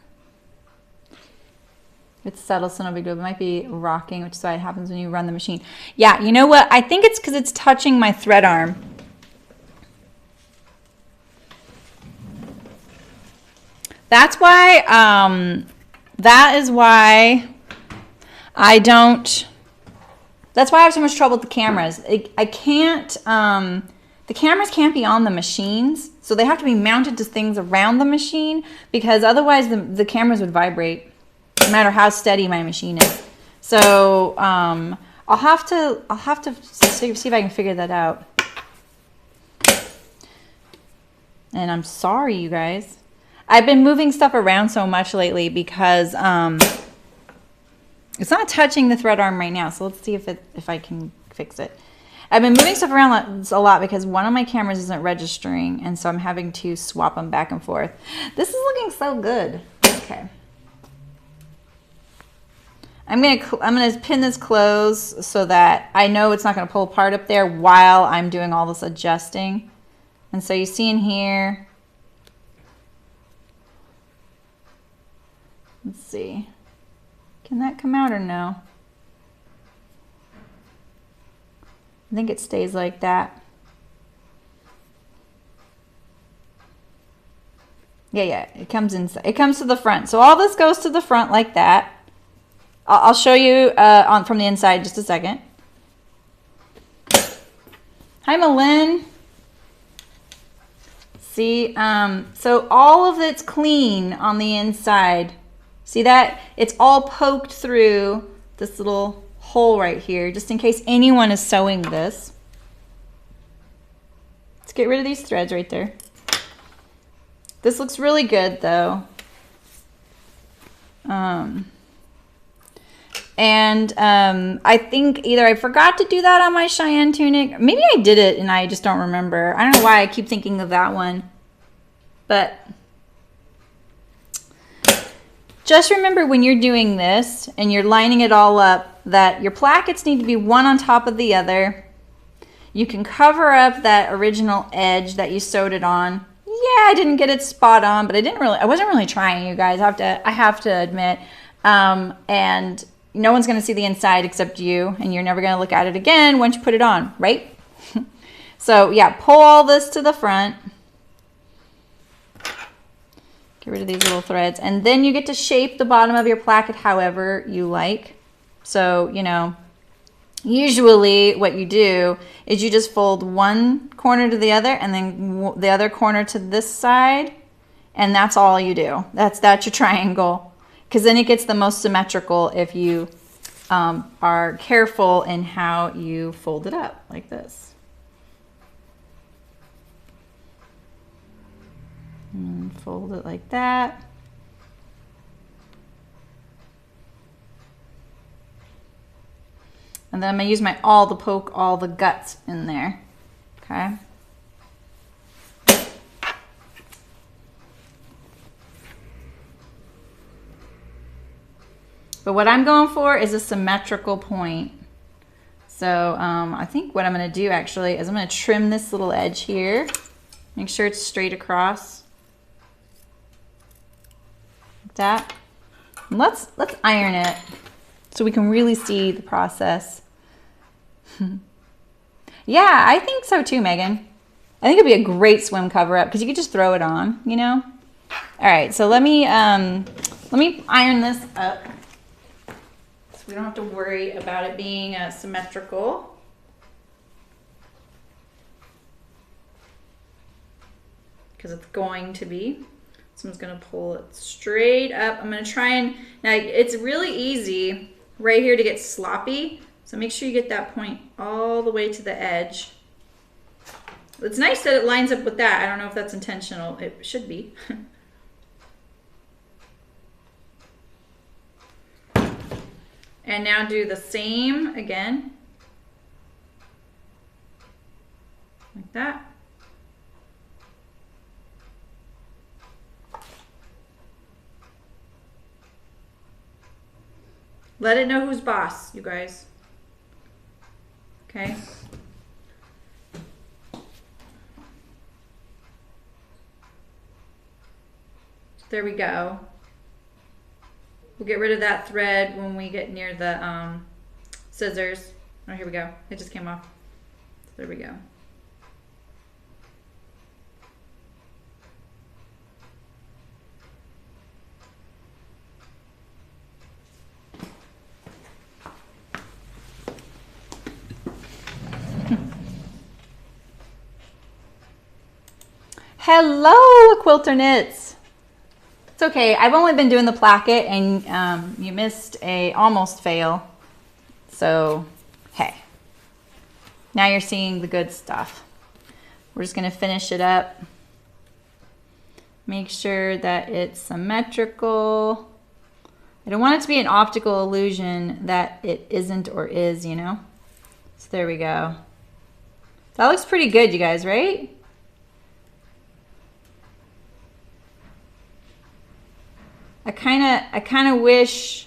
It's subtle, so no big deal. It might be rocking, which is why it happens when you run the machine. Yeah, you know what? I think it's because it's touching my thread arm. That's why, that is why I don't, that's why I have so much trouble with the cameras. I can't, the cameras can't be on the machines, so they have to be mounted to things around the machine because otherwise the cameras would vibrate no matter how steady my machine is. So I'll have to see if I can figure that out. And I'm sorry, you guys. I've been moving stuff around so much lately because it's not touching the thread arm right now. So let's see if I can fix it. I've been moving stuff around a lot because one of my cameras isn't registering, and so I'm having to swap them back and forth. This is looking so good. Okay. I'm gonna pin this closed so that I know it's not gonna pull apart up there while I'm doing all this adjusting. And so you see in here, let's see, can that come out or no? I think it stays like that. Yeah, it comes inside. It comes to the front. So all this goes to the front like that. I'll show you from the inside just a second. Hi, Malin. See, so all of it's clean on the inside. See that? It's all poked through this little hole right here, just in case anyone is sewing this. Let's get rid of these threads right there. This looks really good though. I think either I forgot to do that on my Cheyenne tunic. Maybe I did it and I just don't remember. I don't know why I keep thinking of that one. But just remember when you're doing this and you're lining it all up that your plackets need to be one on top of the other. You can cover up that original edge that you sewed it on. Yeah, I didn't get it spot on, but I wasn't really trying, you guys. I have to admit. And no one's going to see the inside except you, and you're never going to look at it again once you put it on, right? So yeah, pull all this to the front. Get rid of these little threads, and then you get to shape the bottom of your placket however you like. So, you know, usually what you do is you just fold one corner to the other and then the other corner to this side, and that's all you do. That's your triangle. Because then it gets the most symmetrical if you are careful in how you fold it up, like this. And fold it like that. And then I'm going to use my awl to poke all the guts in there, okay? But what I'm going for is a symmetrical point. So I think what I'm going to do actually is I'm going to trim this little edge here. Make sure it's straight across. Like that. And let's iron it so we can really see the process. Yeah, I think so too, Megan. I think it'd be a great swim cover up because you could just throw it on, you know? All right, so let me iron this up. We don't have to worry about it being symmetrical. Because it's going to be. So I'm just going to pull it straight up. I'm going to try and, now it's really easy right here to get sloppy. So make sure you get that point all the way to the edge. It's nice that it lines up with that. I don't know if that's intentional. It should be. And now do the same again, like that. Let it know who's boss, you guys. Okay. There we go. We'll get rid of that thread when we get near the scissors. Oh, here we go. It just came off. There we go. Hello, Quilter Knits. It's okay. I've only been doing the placket, and you missed a almost fail. So, hey. Now you're seeing the good stuff. We're just going to finish it up. Make sure that it's symmetrical. I don't want it to be an optical illusion that it isn't or is, you know? So there we go. That looks pretty good, you guys, right? I kind of wish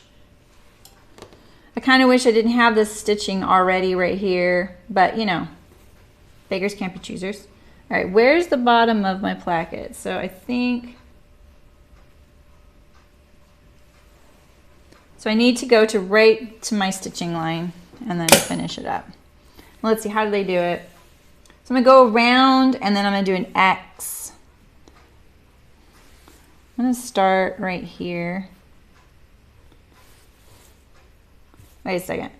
I kind of wish I didn't have this stitching already right here, but you know, beggars can't be choosers. All right, where's the bottom of my placket? So I think, so I need to go to right to my stitching line and then finish it up. Let's see, how do they do it? So I'm gonna go around and then I'm gonna do an X. I'm gonna start right here. Wait a second.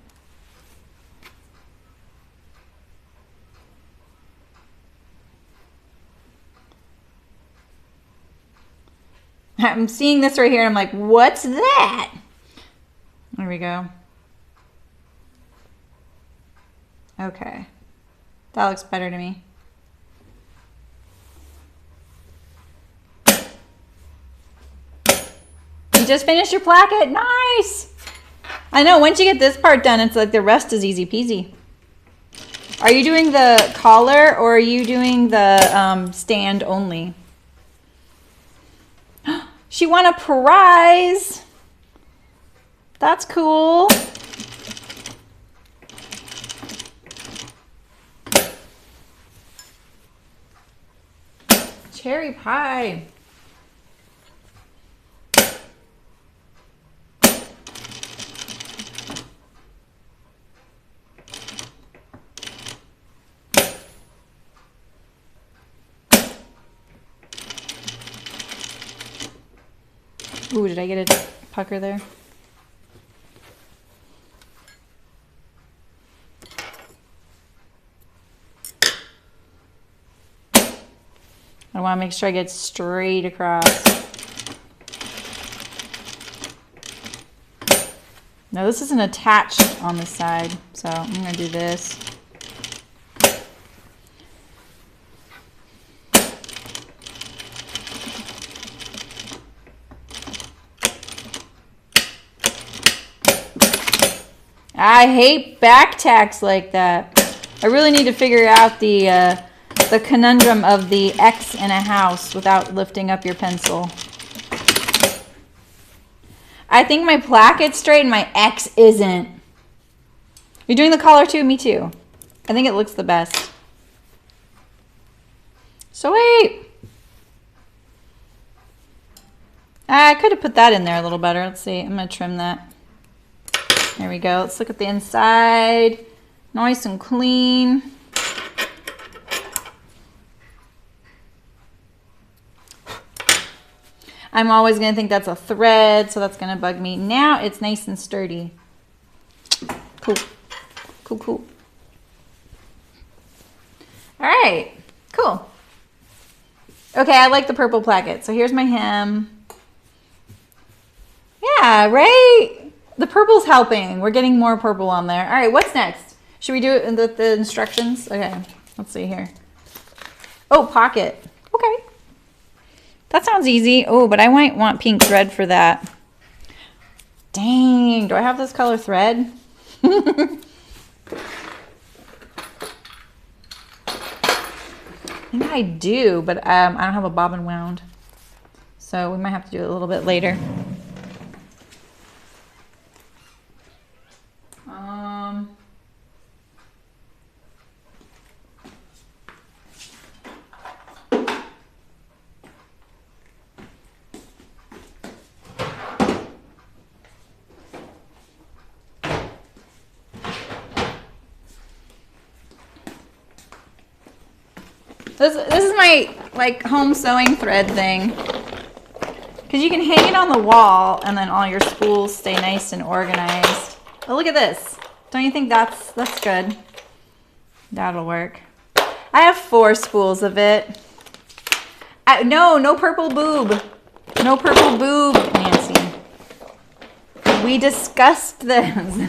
I'm seeing this right here and I'm like, what's that? There we go. Okay. That looks better to me. You just finished your placket? Nice! I know, once you get this part done, it's like the rest is easy peasy. Are you doing the collar or are you doing the stand only? She won a prize! That's cool. Cherry pie. Ooh, did I get a pucker there? I want to make sure I get straight across. Now this isn't attached on the side, so I'm going to do this. I hate back tacks like that. I really need to figure out the conundrum of the X in a house without lifting up your pencil. I think my placket's straight and my X isn't. You're doing the collar too? Me too. I think it looks the best. So wait. I could have put that in there a little better. Let's see. I'm going to trim that. There we go. Let's look at the inside. Nice and clean. I'm always going to think that's a thread, so that's going to bug me. Now it's nice and sturdy. Cool. Cool, cool. All right. Cool. Okay, I like the purple placket. So here's my hem. Yeah, right? The purple's helping. We're getting more purple on there. All right, what's next? Should we do it in the instructions? Okay, let's see here. Oh, pocket. Okay. That sounds easy. Oh, but I might want pink thread for that. Dang, do I have this color thread? I think I do, but I don't have a bobbin wound. So we might have to do it a little bit later. This is my like home sewing thread thing, because you can hang it on the wall and then all your spools stay nice and organized. Oh, look at this. Don't you think that's good? That'll work. I have 4 spools of it. No purple boob. No purple boob, Nancy. We discussed this.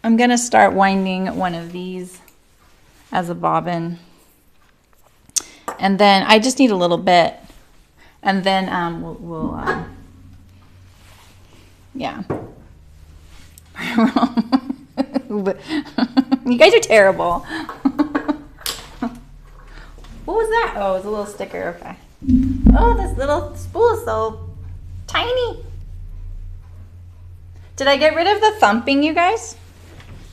I'm gonna start winding one of these as a bobbin, and then I just need a little bit, and then yeah. You guys are terrible. What was that? Oh, it was a little sticker. Okay. Oh, this little spool is so tiny. Did I get rid of the thumping, you guys?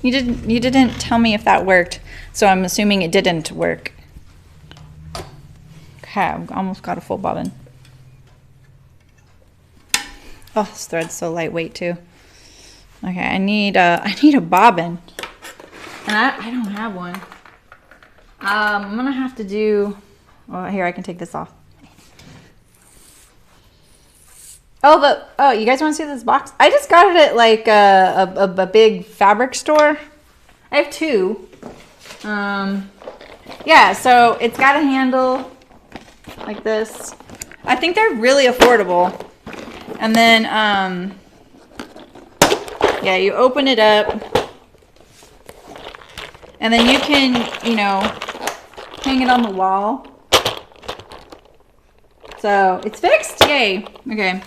You didn't tell me if that worked, so I'm assuming it didn't work. Okay, I've almost got a full bobbin. Oh, this thread's so lightweight too. Okay, I need a bobbin, and I don't have one. I'm gonna have to do. Well, here I can take this off. Oh, you guys want to see this box? I just got it at like a big fabric store. I have two. Yeah, so it's got a handle like this. I think they're really affordable. And then, yeah, you open it up. And then you can, you know, hang it on the wall. So it's fixed. Yay. Okay.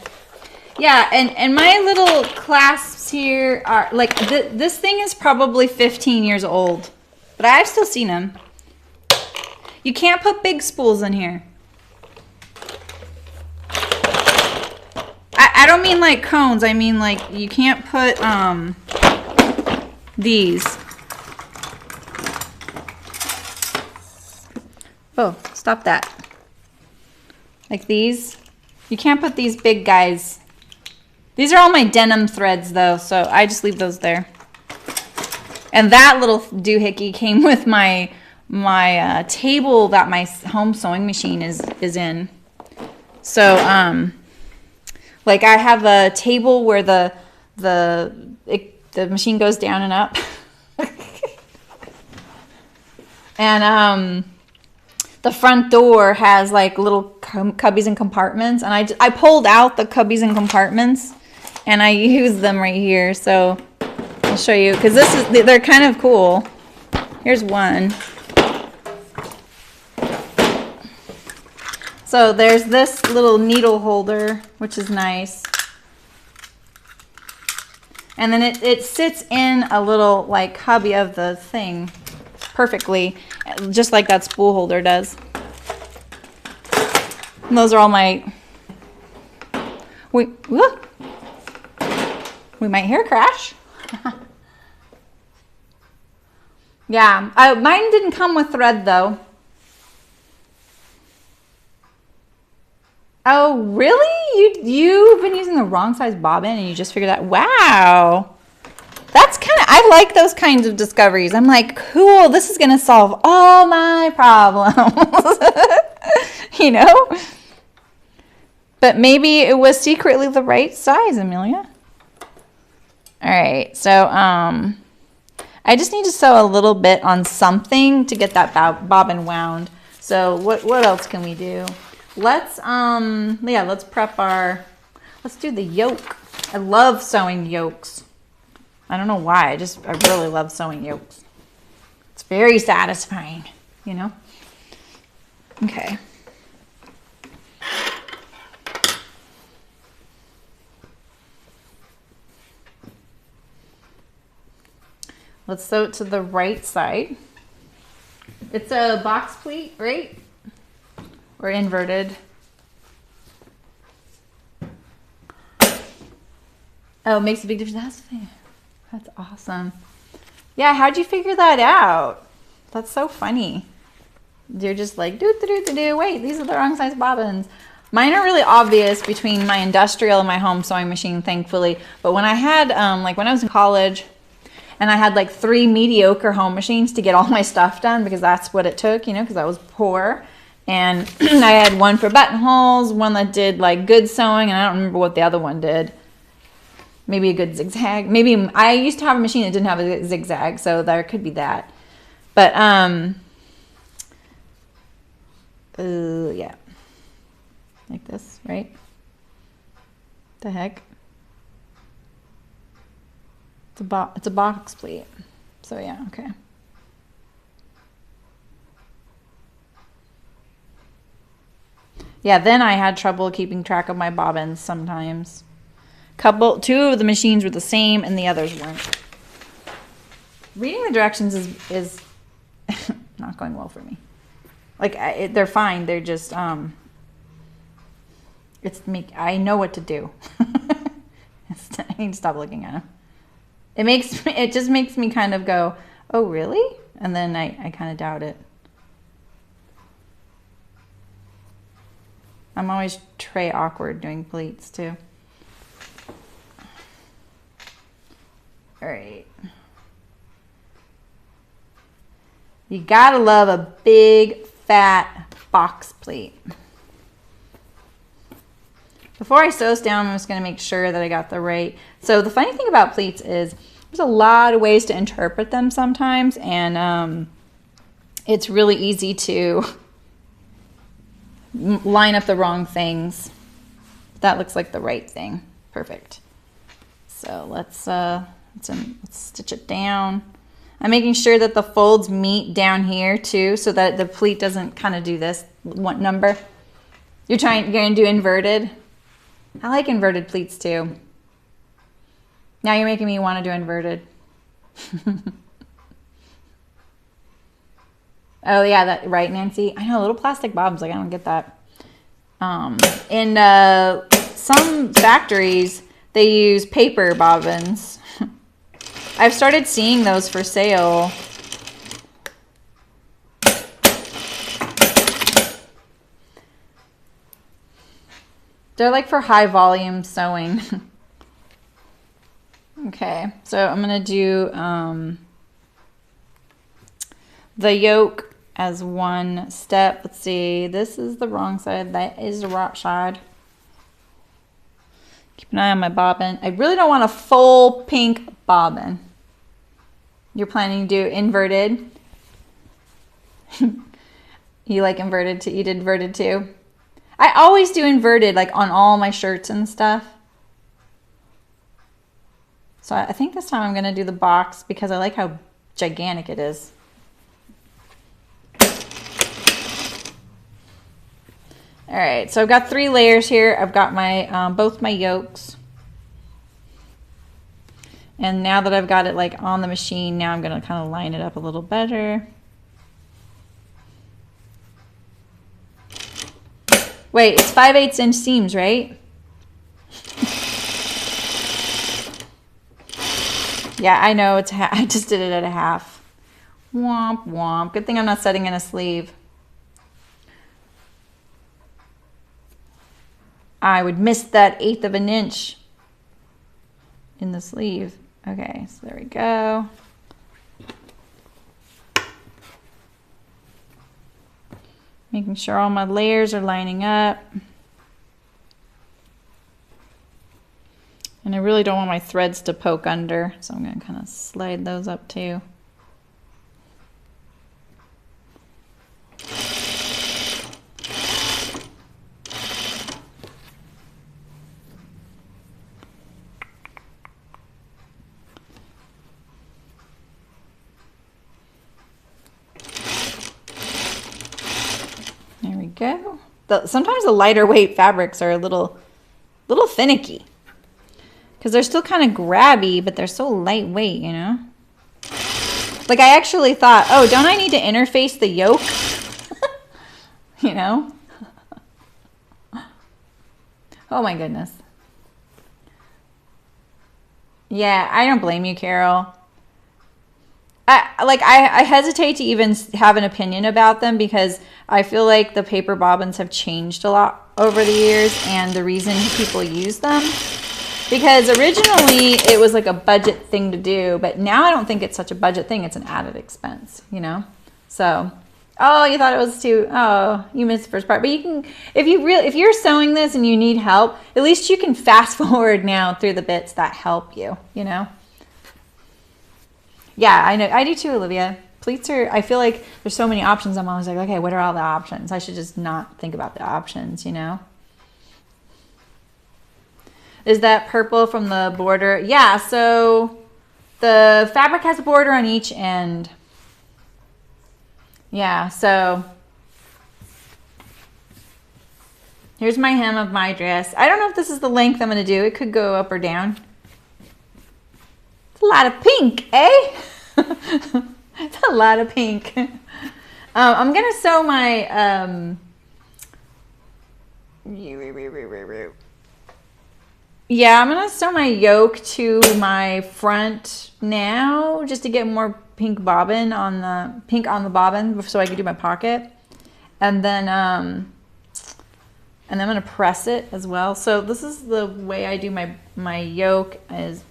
Yeah, and my little clasps here are like this thing is probably 15 years old, but I've still seen them. You can't put big spools in here. I don't mean like cones. I mean like you can't put these. Oh, stop that. Like these. You can't put these big guys. These are all my denim threads though, so I just leave those there. And that little doohickey came with my table that my home sewing machine is in. So like I have a table where the machine goes down and up. And the front door has like little cubbies and compartments, and I pulled out the cubbies and compartments and I use them right here. So I'll show you, because they're kind of cool. Here's one. So there's this little needle holder, which is nice. And then it sits in a little like cubby of the thing perfectly, just like that spool holder does. And those are all my... We might hear a crash. Yeah, mine didn't come with thread though. Oh, really? You've been using the wrong size bobbin and you just figured that? Wow. That's kind of, I like those kinds of discoveries. I'm like, cool, this is going to solve all my problems. You know? But maybe it was secretly the right size, Amelia. All right, so I just need to sew a little bit on something to get that bobbin wound. So what else can we do? Let's prep let's do the yoke. I love sewing yokes. I don't know why, I really love sewing yokes. It's very satisfying, you know? Okay. Let's sew it to the right side. It's a box pleat, right? Or inverted. Oh, it makes a big difference. That's the thing. That's awesome. Yeah, how'd you figure that out? That's so funny. You're just like, wait, these are the wrong size bobbins. Mine are really obvious between my industrial and my home sewing machine, thankfully. But when I had, like when I was in college, and I had like 3 mediocre home machines to get all my stuff done, because that's what it took, you know, because I was poor. And I had one for buttonholes, one that did like good sewing, and I don't remember what the other one did. Maybe a good zigzag. Maybe I used to have a machine that didn't have a zigzag, so there could be that. But yeah, like this, right? The heck. It's a box pleat. So yeah, okay. Yeah, then I had trouble keeping track of my bobbins sometimes. Two of the machines were the same and the others weren't. Reading the directions is not going well for me. Like they're fine. They're just I know what to do. I need to stop looking at them. It just makes me kind of go, oh really? And then I kind of doubt it. I'm always tray awkward doing pleats too. All right. You gotta love a big fat box pleat. Before I sew down, I'm just gonna make sure that I got the right. So the funny thing about pleats is there's a lot of ways to interpret them sometimes, and it's really easy to line up the wrong things. That looks like the right thing. Perfect. So let's stitch it down. I'm making sure that the folds meet down here too, so that the pleat doesn't kind of do this one number. You're gonna do inverted. I like inverted pleats too. Now you're making me want to do inverted. Oh yeah, that right, Nancy. I know, little plastic bobs. Like I don't get that. In some factories, they use paper bobbins. I've started seeing those for sale. They're like for high volume sewing. Okay, so I'm gonna do the yoke as one step. Let's see, this is the wrong side, that is the right side. Keep an eye on my bobbin. I really don't want a full pink bobbin. You're planning to do inverted? You like inverted too? You did inverted too? I always do inverted, like on all my shirts and stuff. So I think this time I'm gonna do the box because I like how gigantic it is. All right, so I've got 3 layers here. I've got my both my yokes. And now that I've got it like on the machine, now I'm gonna kind of line it up a little better. Wait, it's 5/8 inch seams, right? Yeah, I know, it's I just did it at a half. Womp womp. Good thing I'm not setting in a sleeve. I would miss that 1/8 of an inch in the sleeve. Okay, so there we go. Making sure all my layers are lining up. And I really don't want my threads to poke under, so I'm going to kind of slide those up too. There we go. Sometimes the lighter weight fabrics are a little finicky. Because they're still kind of grabby, but they're so lightweight, you know? Like I actually thought, oh, don't I need to interface the yoke? You know? Oh my goodness. Yeah, I don't blame you, Carol. I hesitate to even have an opinion about them because I feel like the paper bobbins have changed a lot over the years and the reason people use them. Because originally it was like a budget thing to do, but now I don't think it's such a budget thing. It's an added expense, you know? So, oh, you thought it was too, oh, you missed the first part. But you can, if you're sewing this and you need help, at least you can fast forward now through the bits that help you, you know? Yeah, I know, I do too, Olivia. Pleats are, I feel like there's so many options. I'm always like, okay, what are all the options? I should just not think about the options, you know? Is that purple from the border? Yeah, so the fabric has a border on each end. Yeah, so here's my hem of my dress. I don't know if this is the length I'm going to do. It could go up or down. It's a lot of pink, eh? It's a lot of pink. I'm going to sew my Yeah, I'm gonna sew my yoke to my front now just to get more pink bobbin on the bobbin so I can do my pocket. And then I'm gonna press it as well. So this is the way I do my yoke, is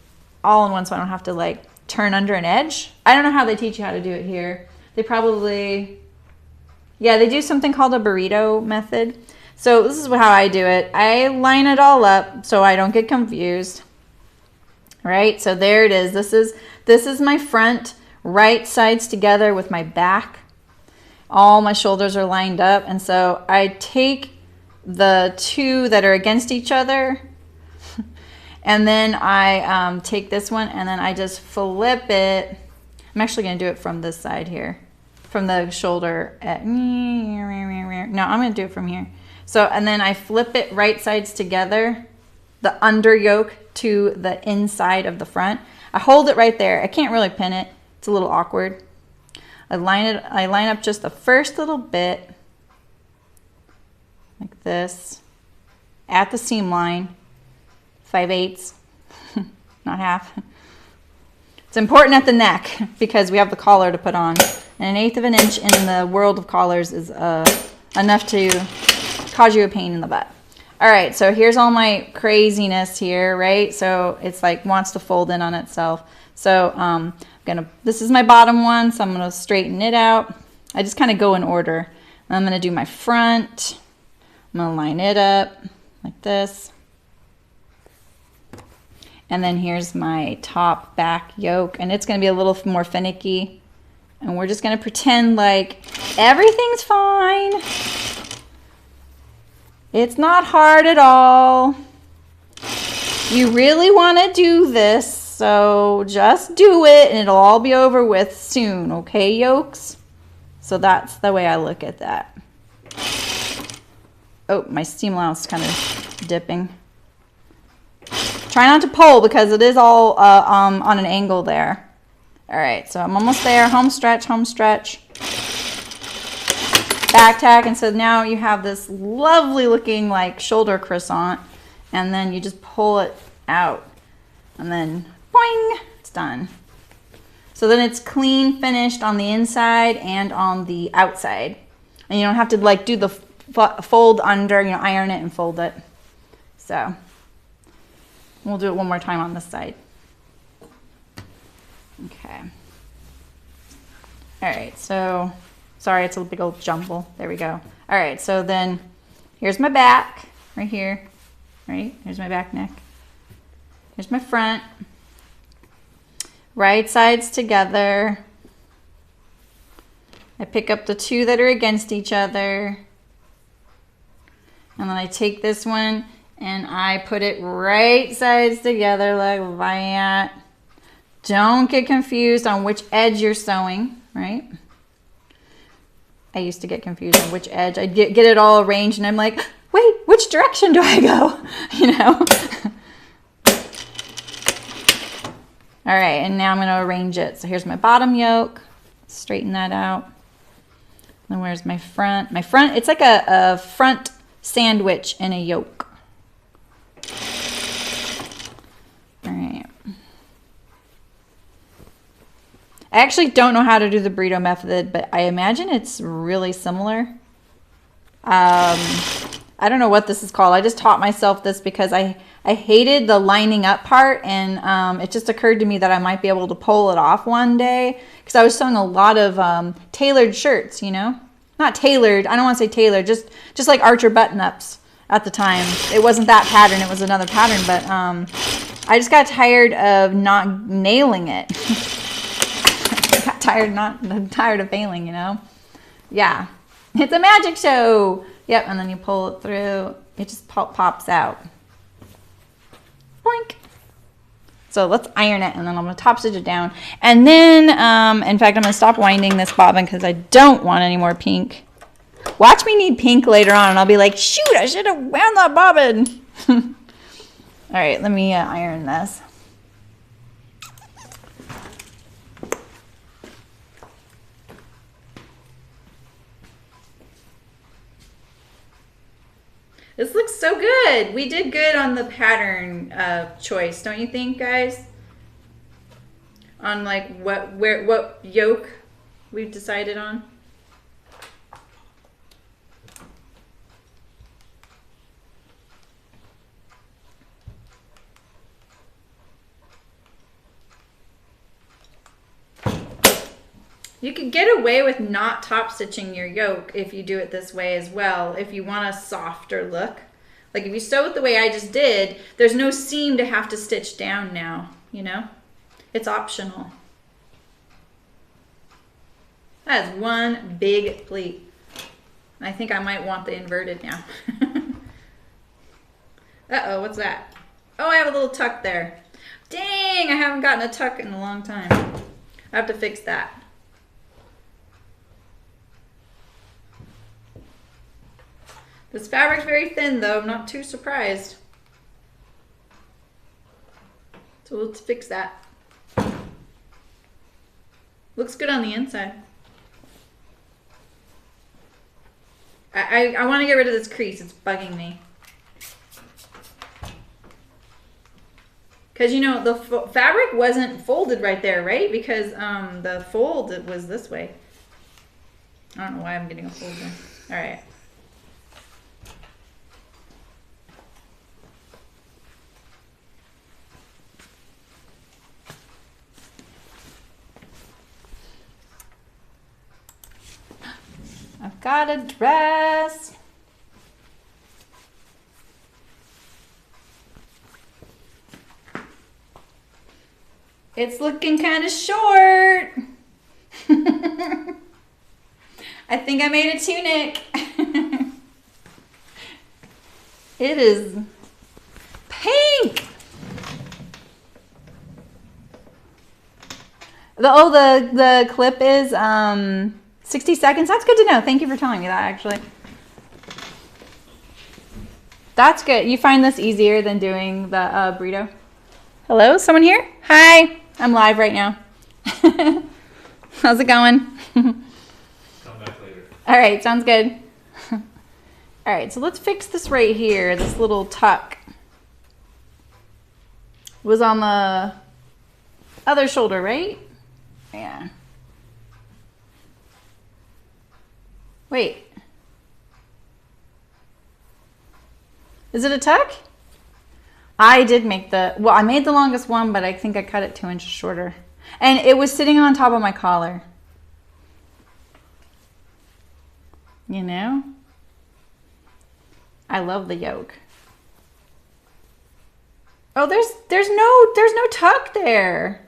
all in one, so I don't have to like turn under an edge. I don't know how they teach you how to do it here. They probably, yeah, they do something called a burrito method. So this is how I do it. I line it all up so I don't get confused. Right, so there it is. This is my front, right sides together with my back. All my shoulders are lined up, and so I take the two that are against each other, and then I take this one and then I just flip it. I'm actually going to do it from this side here, from the shoulder. No, I'm going to do it from here. So, and then I flip it right sides together, the under yoke to the inside of the front. I hold it right there. I can't really pin it. It's a little awkward. I line up just the first little bit like this at the seam line, 5/8, not half. It's important at the neck because we have the collar to put on. And 1/8 of an inch in the world of collars is enough to cause you a pain in the butt. All right, so here's all my craziness here, right? So it's like wants to fold in on itself. So this is my bottom one, so I'm gonna straighten it out. I just kind of go in order. I'm gonna do my front. I'm gonna line it up like this. And then here's my top back yoke, and it's gonna be a little more finicky. And we're just gonna pretend like everything's fine. It's not hard at all. You really wanna do this, so just do it and it'll all be over with soon, okay, yokes? So that's the way I look at that. Oh, my seam allowance is kind of dipping. Try not to pull because it is all on an angle there. All right, so I'm almost there. Home stretch, home stretch. Back tack, and so now you have this lovely looking like shoulder croissant, and then you just pull it out, and then boing, it's done. So then it's clean finished on the inside and on the outside, and you don't have to like do the fold under, you know, iron it and fold it. So we'll do it one more time on this side. Okay. All right, so sorry, it's a big old jumble. There we go. All right, so then here's my back right here, right? Here's my back neck. Here's my front. Right sides together. I pick up the two that are against each other. And then I take this one and I put it right sides together like that. Don't get confused on which edge you're sewing, right? I used to get confused on which edge. I'd get it all arranged and I'm like, wait, which direction do I go? You know? All right, and now I'm gonna arrange it. So here's my bottom yoke, straighten that out. Then where's my front? My front, it's like a front sandwich in a yoke. All right. I actually don't know how to do the burrito method, but I imagine it's really similar. I don't know what this is called. I just taught myself this because I hated the lining up part, and it just occurred to me that I might be able to pull it off one day because I was sewing a lot of tailored shirts, you know? Not tailored, I don't want to say tailored, just like Archer button-ups at the time. It wasn't that pattern, it was another pattern, but I just got tired of not nailing it. I got tired of failing, you know? Yeah, it's a magic show. Yep, and then you pull it through, it just pops out. Boink. So let's iron it, and then I'm gonna top stitch it down. And then, in fact, I'm gonna stop winding this bobbin because I don't want any more pink. Watch me need pink later on, and I'll be like, shoot, I should have wound that bobbin. All right, let me iron this. This looks so good. We did good on the pattern choice, don't you think, guys? On like what yoke we've decided on. You could get away with not top stitching your yoke if you do it this way as well, if you want a softer look. Like if you sew it the way I just did, there's no seam to have to stitch down now, you know? It's optional. That is one big pleat. I think I might want the inverted now. Uh-oh, what's that? Oh, I have a little tuck there. Dang, I haven't gotten a tuck in a long time. I have to fix that. This fabric's very thin though, I'm not too surprised. So let's fix that. Looks good on the inside. I want to get rid of this crease, it's bugging me. Because you know, the fabric wasn't folded right there, right? Because the fold was this way. I don't know why I'm getting a fold there. All right. I've got a dress. It's looking kind of short. I think I made a tunic. It is pink. The clip is 60 seconds. That's good to know. Thank you for telling me that, actually. That's good. You find this easier than doing the burrito? Hello, someone here? Hi. I'm live right now. How's it going? Come back later. All right, sounds good. All right, so let's fix this right here. This little tuck was on the other shoulder, right? Yeah. Wait. Is it a tuck? I did make I made the longest one, but I think I cut it 2 inches shorter. And it was sitting on top of my collar. You know? I love the yoke. Oh, there's no tuck there.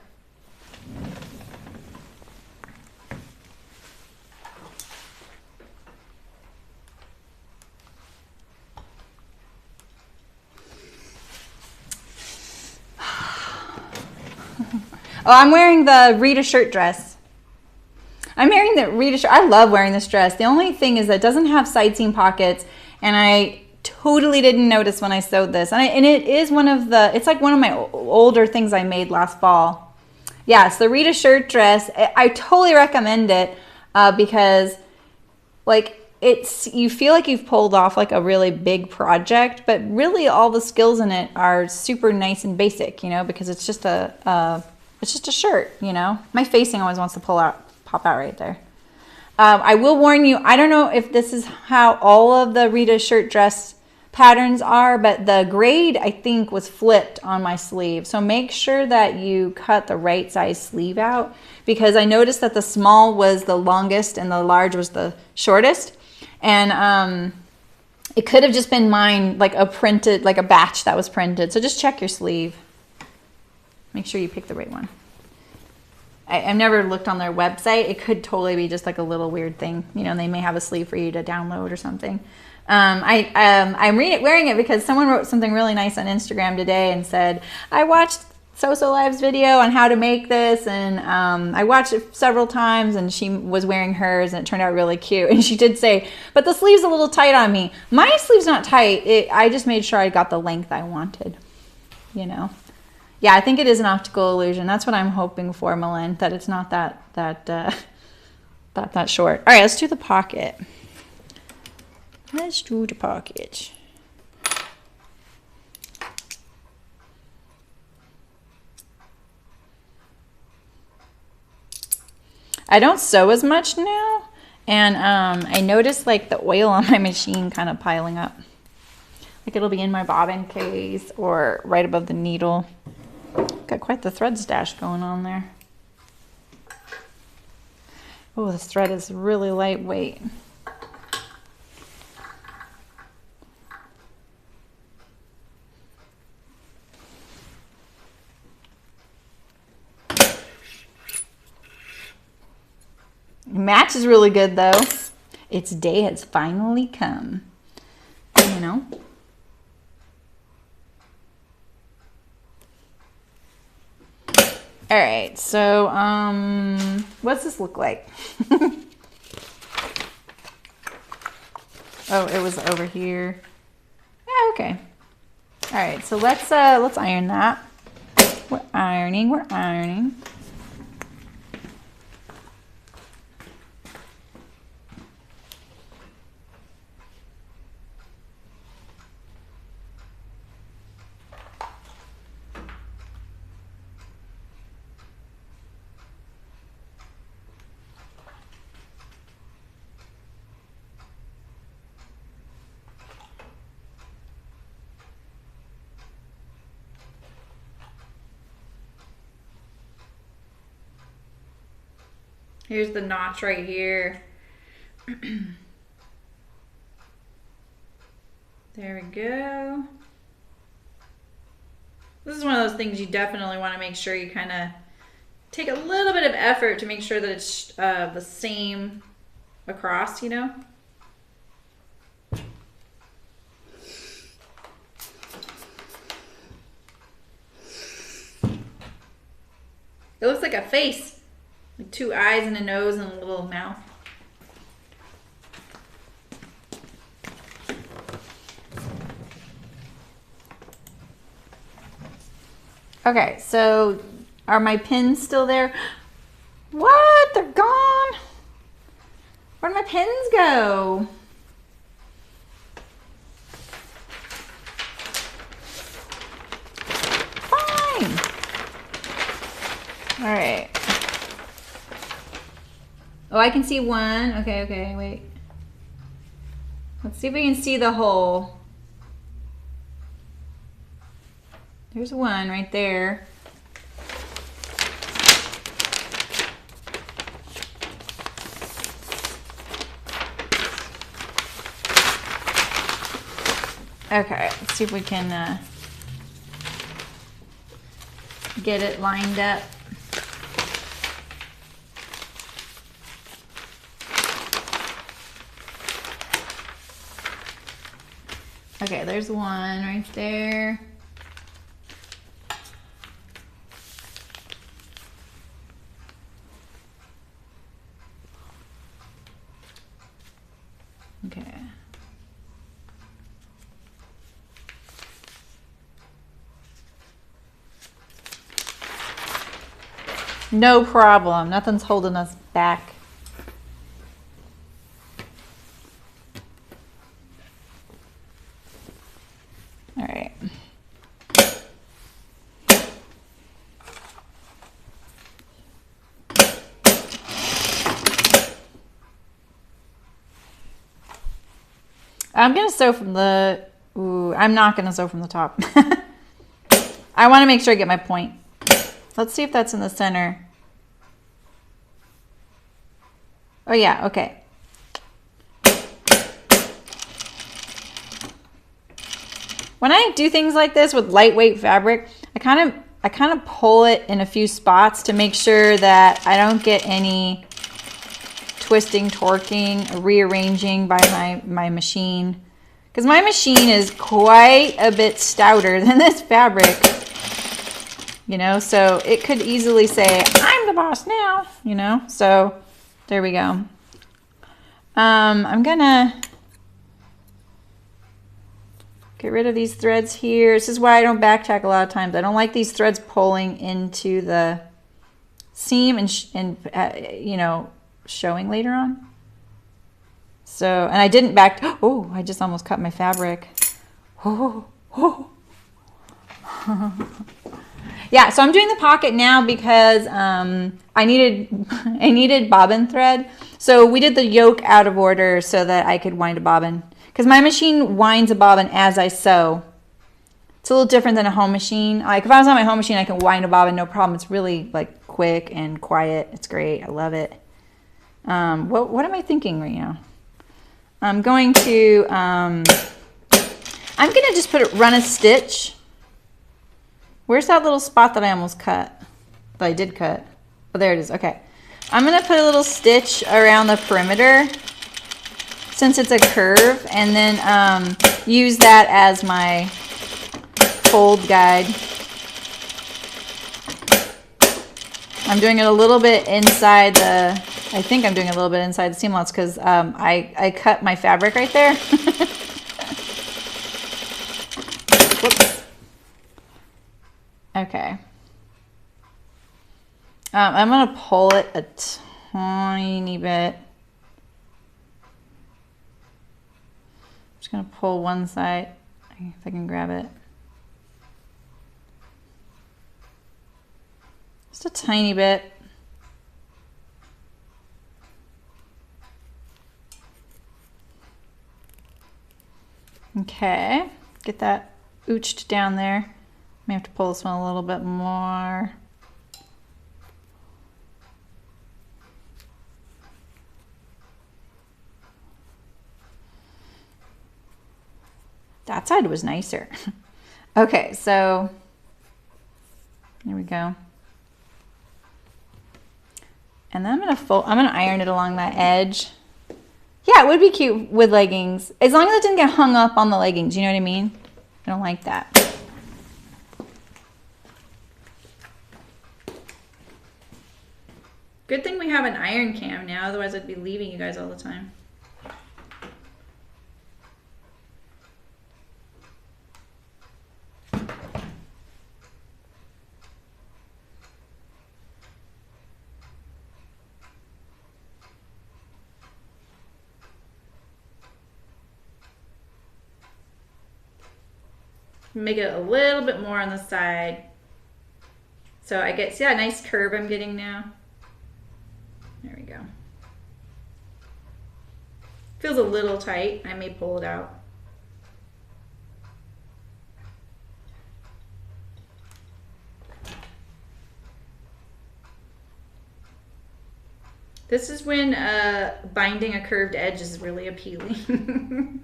Oh, I'm wearing the Rita Shirtdress. I'm wearing the Rita shirt. I love wearing this dress. The only thing is that it doesn't have side seam pockets, and I totally didn't notice when I sewed this. And it is it's like one of my older things I made last fall. Yeah, it's the Rita Shirtdress. I totally recommend it because like you feel like you've pulled off like a really big project, but really all the skills in it are super nice and basic, you know, because it's just a shirt, you know. My facing always wants to pop out right there. I will warn you, I don't know if this is how all of the Rita Shirtdress patterns are, but the grade I think was flipped on my sleeve. So make sure that you cut the right size sleeve out, because I noticed that the small was the longest and the large was the shortest. And it could have just been mine, like a batch that was printed. So just check your sleeve. Make sure you pick the right one. I've never looked on their website. It could totally be just like a little weird thing. You know, they may have a sleeve for you to download or something. I'm wearing it because someone wrote something really nice on Instagram today and said, I watched So Live's video on how to make this, and I watched it several times, and she was wearing hers and it turned out really cute. And she did say, but the sleeve's a little tight on me. My sleeve's not tight. I just made sure I got the length I wanted, you know. Yeah, I think it is an optical illusion. That's what I'm hoping for, Malin, that it's not that short. All right, let's do the pocket. Let's do the pocket. I don't sew as much now, and I noticed like the oil on my machine kind of piling up. Like it'll be in my bobbin case or right above the needle. Got quite the thread stash going on there. Oh, this thread is really lightweight. Match is really good though. Its day has finally come. You know? All right, so what's this look like? Oh, it was over here. Yeah, okay. All right, so let's iron that. We're ironing. Here's the notch right here. There we go. This is one of those things you definitely want to make sure you kind of take a little bit of effort to make sure that it's the same across, you know? It looks like a face. Like 2 eyes and a nose and a little mouth. Okay, so are my pins still there? What? They're gone? Where'd my pins go? Fine. All right. Oh, I can see one. Okay, wait. Let's see if we can see the hole. There's one right there. Okay, let's see if we can get it lined up. Okay, there's one right there. Okay. No problem. Nothing's holding us back. All right. I'm going to sew from the, I'm not going to sew from the top. I want to make sure I get my point. Let's see if that's in the center. Oh yeah, okay. When I do things like this with lightweight fabric, I kind of pull it in a few spots to make sure that I don't get any twisting, torquing, rearranging by my machine. Because my machine is quite a bit stouter than this fabric. You know, so it could easily say, I'm the boss now, you know? So there we go. I'm gonna get rid of these threads here. This is why I don't back tack a lot of times. I don't like these threads pulling into the seam and you know, showing later on. So, and I didn't back, oh, I just almost cut my fabric. Oh. Yeah, so I'm doing the pocket now because I needed bobbin thread. So we did the yoke out of order so that I could wind a bobbin. Because my machine winds a bobbin as I sew. It's a little different than a home machine. Like if I was on my home machine, I can wind a bobbin, no problem. It's really like quick and quiet. It's great. I love it. What am I thinking right now? I'm going to just run a stitch. Where's that little spot that I almost cut? That I did cut. Oh, there it is. Okay. I'm going to put a little stitch around the perimeter since it's a curve, and then use that as my fold guide. I'm doing it a little bit inside the, I think I'm doing a little bit inside the seam allowance because I cut my fabric right there. Whoops. Okay. I'm going to pull it a tiny bit. I'm just going to pull one side, if I can grab it. Just a tiny bit. Okay, get that ooched down there. May have to pull this one a little bit more. That side was nicer. Okay, so there we go. And then I'm gonna iron it along that edge. Yeah, it would be cute with leggings. As long as it didn't get hung up on the leggings, you know what I mean? I don't like that. Good thing we have an iron cam now, otherwise I'd be leaving you guys all the time. Make it a little bit more on the side. So I get, see that nice curve I'm getting now? There we go. Feels a little tight. I may pull it out. This is when binding a curved edge is really appealing.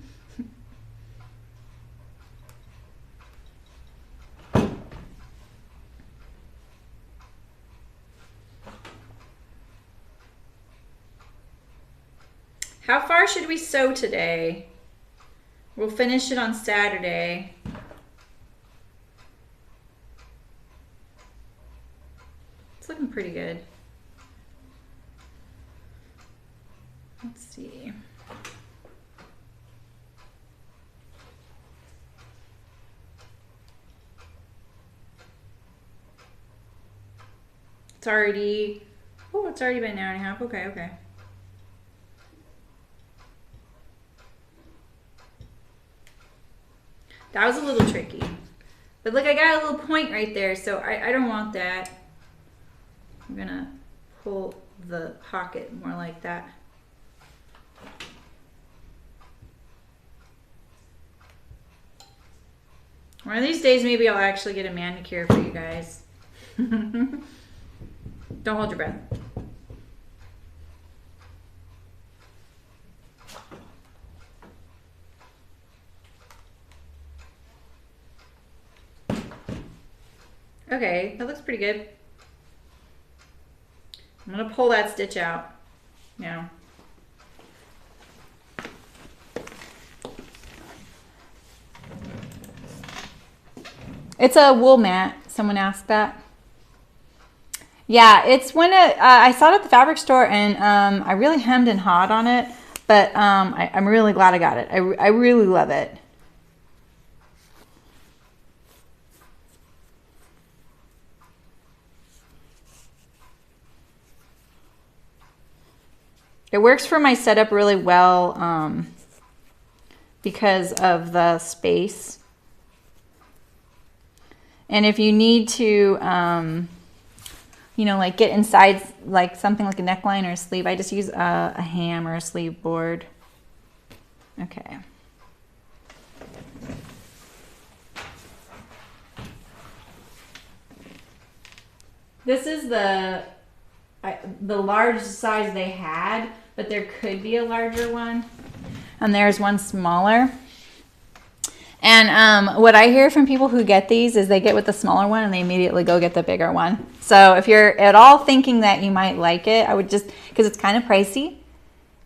How far should we sew today? We'll finish it on Saturday. It's looking pretty good. Let's see. It's already been an hour and a half. Okay, okay. That was a little tricky. But look, I got a little point right there, so I don't want that. I'm gonna pull the pocket more like that. One of these days, maybe I'll actually get a manicure for you guys. Don't hold your breath. Okay, that looks pretty good. I'm gonna pull that stitch out now. It's a wool mat. Someone asked that. Yeah, it's when I saw it at the fabric store, and I really hemmed and hawed on it, but I'm really glad I got it. I really love it. It works for my setup really well because of the space. And if you need to, you know, like get inside like something like a neckline or a sleeve, I just use a ham or a sleeve board. Okay. This is the large size they had, but there could be a larger one. And there's one smaller. And what I hear from people who get these is they get with the smaller one and they immediately go get the bigger one. So if you're at all thinking that you might like it, I would just, because it's kind of pricey.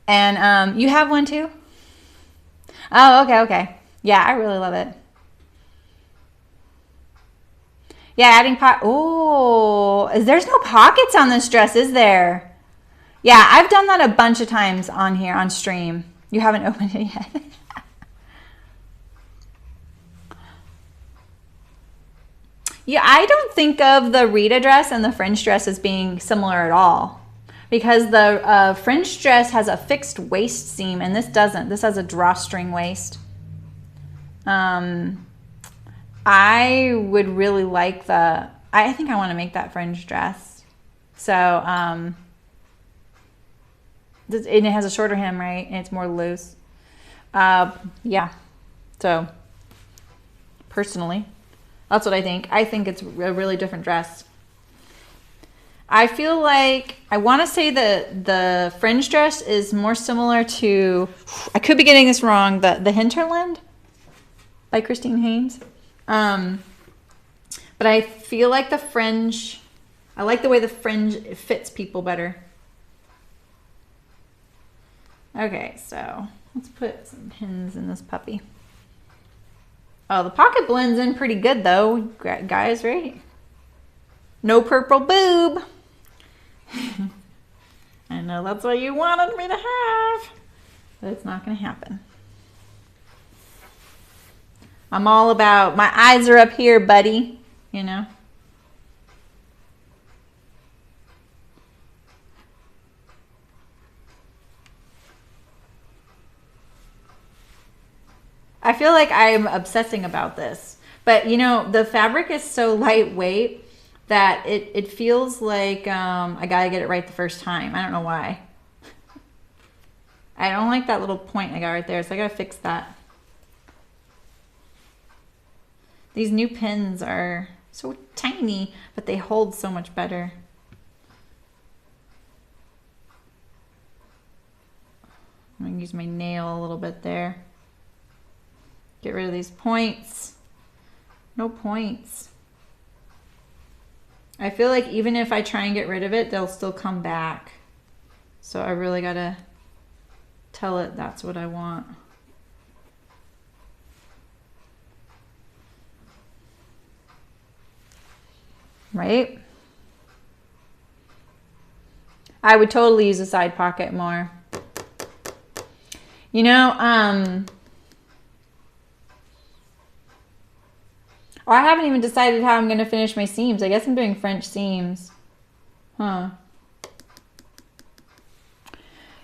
And you have one too? Oh, okay, okay. Yeah, I really love it. Yeah, adding oh, there's no pockets on this dress, is there? Yeah, I've done that a bunch of times on here on stream. You haven't opened it yet. Yeah, I don't think of the Rita dress and the French dress as being similar at all, because the French dress has a fixed waist seam and this doesn't. This has a drawstring waist. I would really like I think I want to make that French dress. So, and it has a shorter hem, right? And it's more loose. Yeah. So, personally, that's what I think. I think it's a really different dress. I feel like, I want to say that the French dress is more similar to, I could be getting this wrong, the Hinterland by Christine Haynes. But I feel like the fringe, I like the way the fringe fits people better. Okay, so let's put some pins in this puppy. Oh, the pocket blends in pretty good though, guys, right? No purple boob. I know that's what you wanted me to have, but it's not going to happen. I'm all about, my eyes are up here, buddy, you know. I feel like I'm obsessing about this, but you know, the fabric is so lightweight that it feels like I gotta get it right the first time. I don't know why. I don't like that little point I got right there, so I gotta fix that. These new pins are so tiny, but they hold so much better. I'm gonna use my nail a little bit there. Get rid of these points. No points. I feel like even if I try and get rid of it, they'll still come back. So I really gotta tell it that's what I want. Right? I would totally use a side pocket more. You know, oh, I haven't even decided how I'm going to finish my seams. I guess I'm doing French seams. Huh.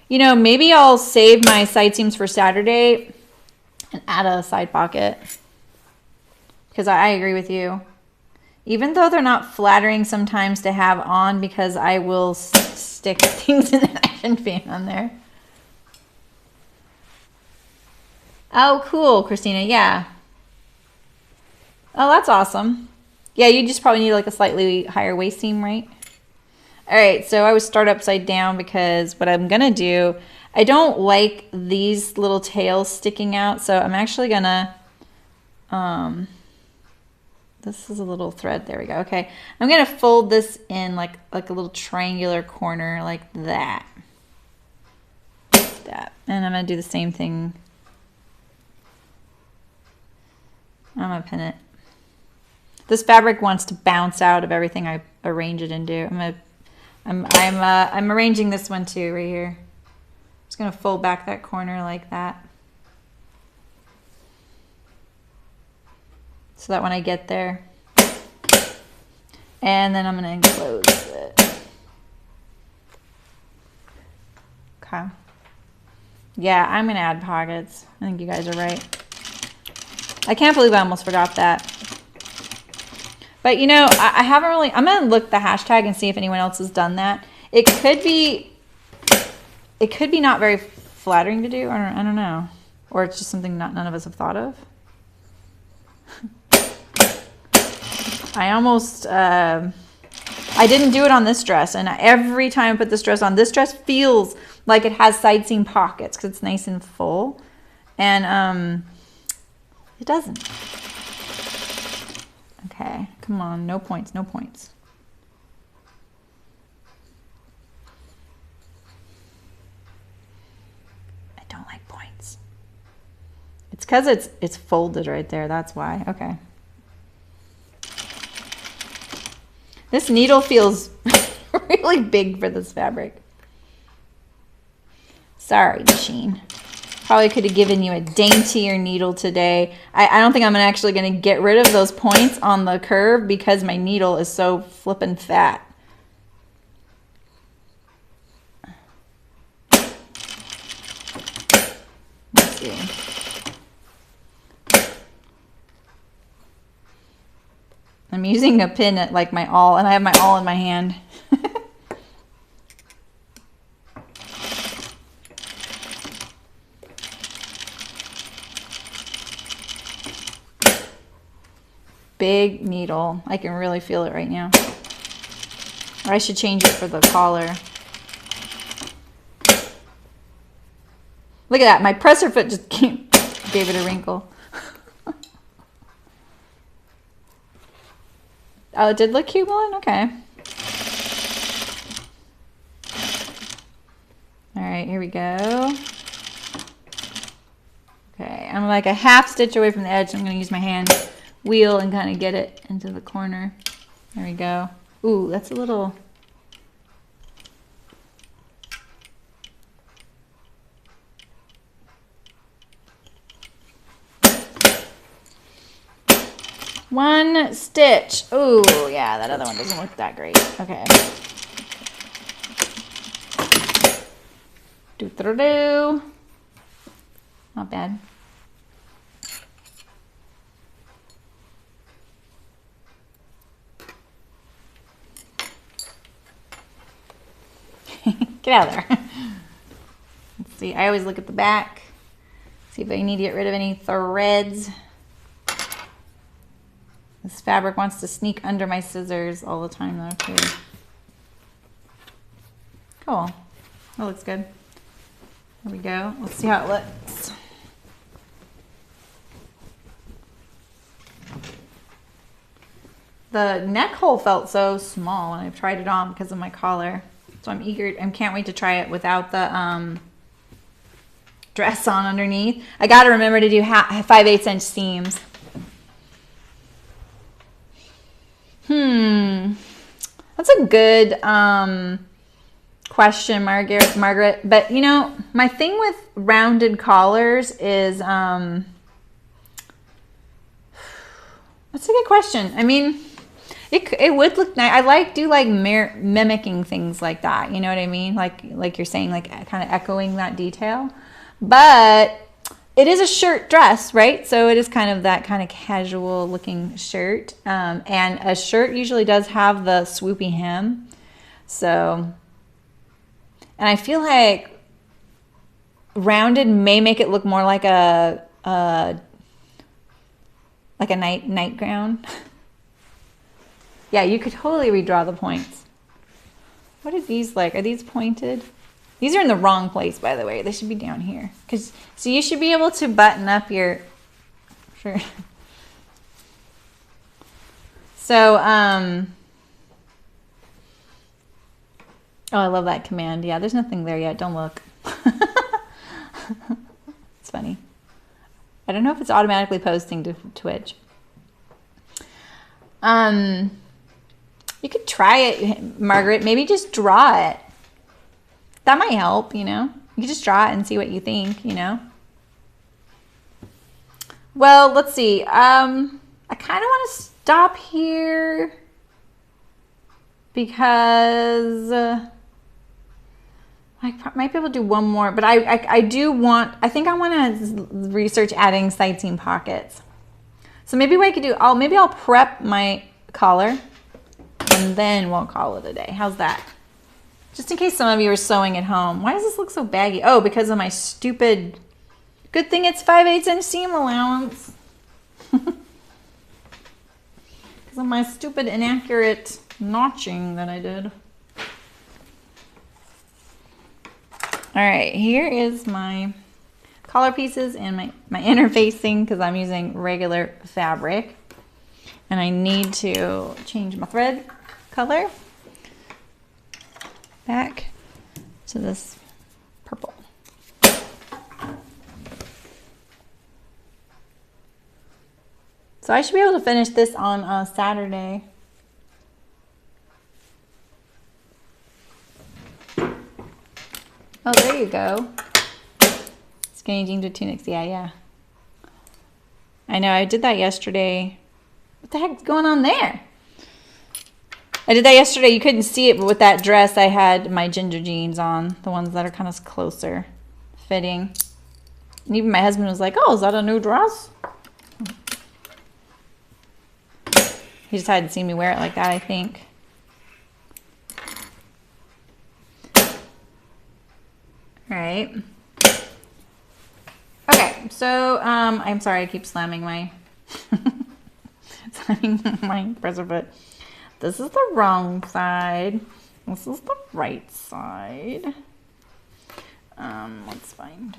You know, maybe I'll save my side seams for Saturday and add a side pocket. Because I agree with you. Even though they're not flattering sometimes to have on, because I will stick things in that I shouldn't be on there. Oh, cool, Christina. Yeah. Oh, that's awesome. Yeah, you just probably need like a slightly higher waist seam, right? All right, so I would start upside down because what I'm going to do, I don't like these little tails sticking out, so I'm actually going to, this is a little thread. There we go. Okay, I'm going to fold this in like a little triangular corner like that. Like that. And I'm going to do the same thing. I'm going to pin it. This fabric wants to bounce out of everything I arrange it into. I'm arranging this one too right here. Just gonna fold back that corner like that, so that when I get there, and then I'm gonna enclose it. Okay. Yeah, I'm gonna add pockets. I think you guys are right. I can't believe I almost forgot that. But you know, I haven't really, I'm going to look the hashtag and see if anyone else has done that. It could be not very flattering to do. I don't know. Or it's just something none of us have thought of. I almost, I didn't do it on this dress. And every time I put this dress on, this dress feels like it has side seam pockets because it's nice and full. And it doesn't. Okay, come on, no points, no points. I don't like points. It's because it's folded right there, that's why. Okay. This needle feels really big for this fabric. Sorry, machine. Probably could have given you a daintier needle today. I don't think I'm actually going to get rid of those points on the curve because my needle is so flippin' fat. Let's see. I'm using a pin at like my awl, and I have my awl in my hand. Big needle. I can really feel it right now. Or I should change it for the collar. Look at that. My presser foot just gave it a wrinkle. Oh, it did look cute, Melon? Okay. All right, here we go. Okay, I'm like a half stitch away from the edge. So I'm going to use my hand wheel and kind of get it into the corner. There we go. Ooh, that's a little... One stitch. Ooh, yeah, that other one doesn't look that great. Okay. Do-do-do. Not bad. Get out of there. Let's see. I always look at the back. See if I need to get rid of any threads. This fabric wants to sneak under my scissors all the time though too. Cool. That looks good. There we go. Let's see how it looks. The neck hole felt so small when I tried it on because of my collar. So I'm eager, I can't wait to try it without the dress on underneath. I got to remember to do 5/8 inch seams. That's a good question, Margaret. But you know, my thing with rounded collars is that's a good question. I mean, it would look nice. I do like mimicking things like that. You know what I mean? Like you're saying, like kind of echoing that detail. But it is a shirt dress, right? So it is kind of that kind of casual looking shirt. And a shirt usually does have the swoopy hem. So, and I feel like rounded may make it look more like a nightgown. Yeah, you could totally redraw the points. What are these like? Are these pointed? These are in the wrong place, by the way. They should be down here. So you should be able to button up your... Sure. So, oh, I love that command. Yeah, there's nothing there yet. Don't look. It's funny. I don't know if it's automatically posting to Twitch. You could try it, Margaret. Maybe just draw it. That might help, you know. You can just draw it and see what you think, you know. Well, let's see. I kind of want to stop here because I might be able to do one more, but I think I want to research adding side seam pockets. So maybe what I could do, maybe I'll prep my collar, and then we'll call it a day. How's that? Just in case some of you are sewing at home. Why does this look so baggy? Oh, because of my stupid, good thing it's 5/8 inch seam allowance. Because of my stupid inaccurate notching that I did. All right, here is my collar pieces and my interfacing because I'm using regular fabric. And I need to change my thread color back to this purple. So I should be able to finish this on Saturday. Oh, there you go. Skinny jeans with tunics. Yeah. I know, I did that yesterday. What the heck's going on there? I did that yesterday. You couldn't see it, but with that dress, I had my ginger jeans on. The ones that are kind of closer fitting. And even my husband was like, oh, is that a new dress? He just hadn't seen me wear it like that, I think. All right. Okay, so I'm sorry I keep slamming my presser foot. This is the wrong side. This is the right side. Let's find.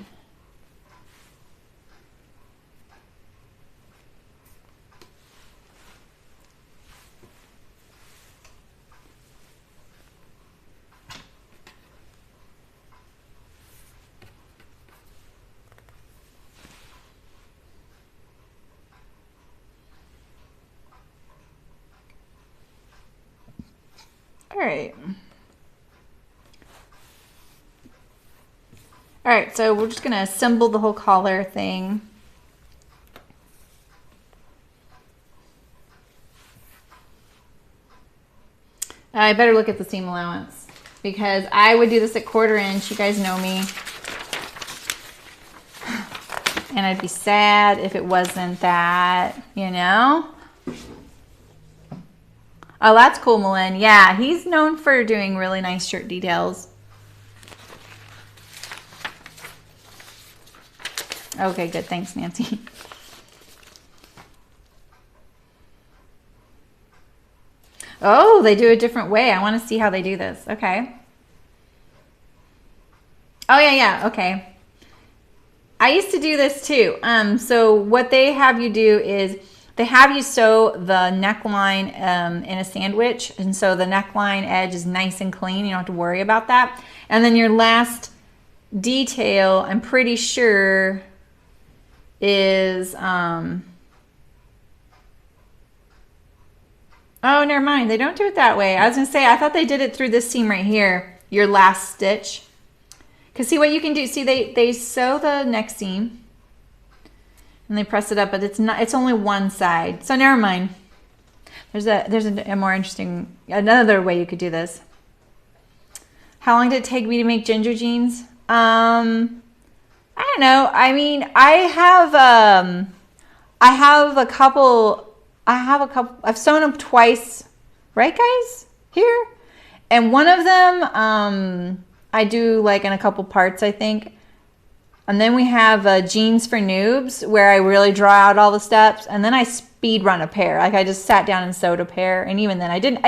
All right, so we're just gonna assemble the whole collar thing. I better look at the seam allowance because I would do this at 1/4 inch. You guys know me. And I'd be sad if it wasn't that, you know? Oh, that's cool, Malin. Yeah, he's known for doing really nice shirt details. Okay, good. Thanks, Nancy. Oh, they do a different way. I want to see how they do this. Okay. Oh, yeah. Okay. I used to do this too. So what they have you do is they have you sew the neckline in a sandwich. And so the neckline edge is nice and clean. You don't have to worry about that. And then your last detail, I'm pretty sure, is... oh, never mind. They don't do it that way. I was going to say, I thought they did it through this seam right here, your last stitch. Because see what you can do. See, they sew the neck seam and they press it up, but it's only one side. So never mind. There's a more interesting, another way you could do this. How long did it take me to make ginger jeans? I don't know. I mean, I've sewn them twice, right guys? Here. And one of them, I do like in a couple parts, I think. And then we have Jeans for Noobs, where I really draw out all the steps. And then I speed run a pair. Like I just sat down and sewed a pair. And even then I didn't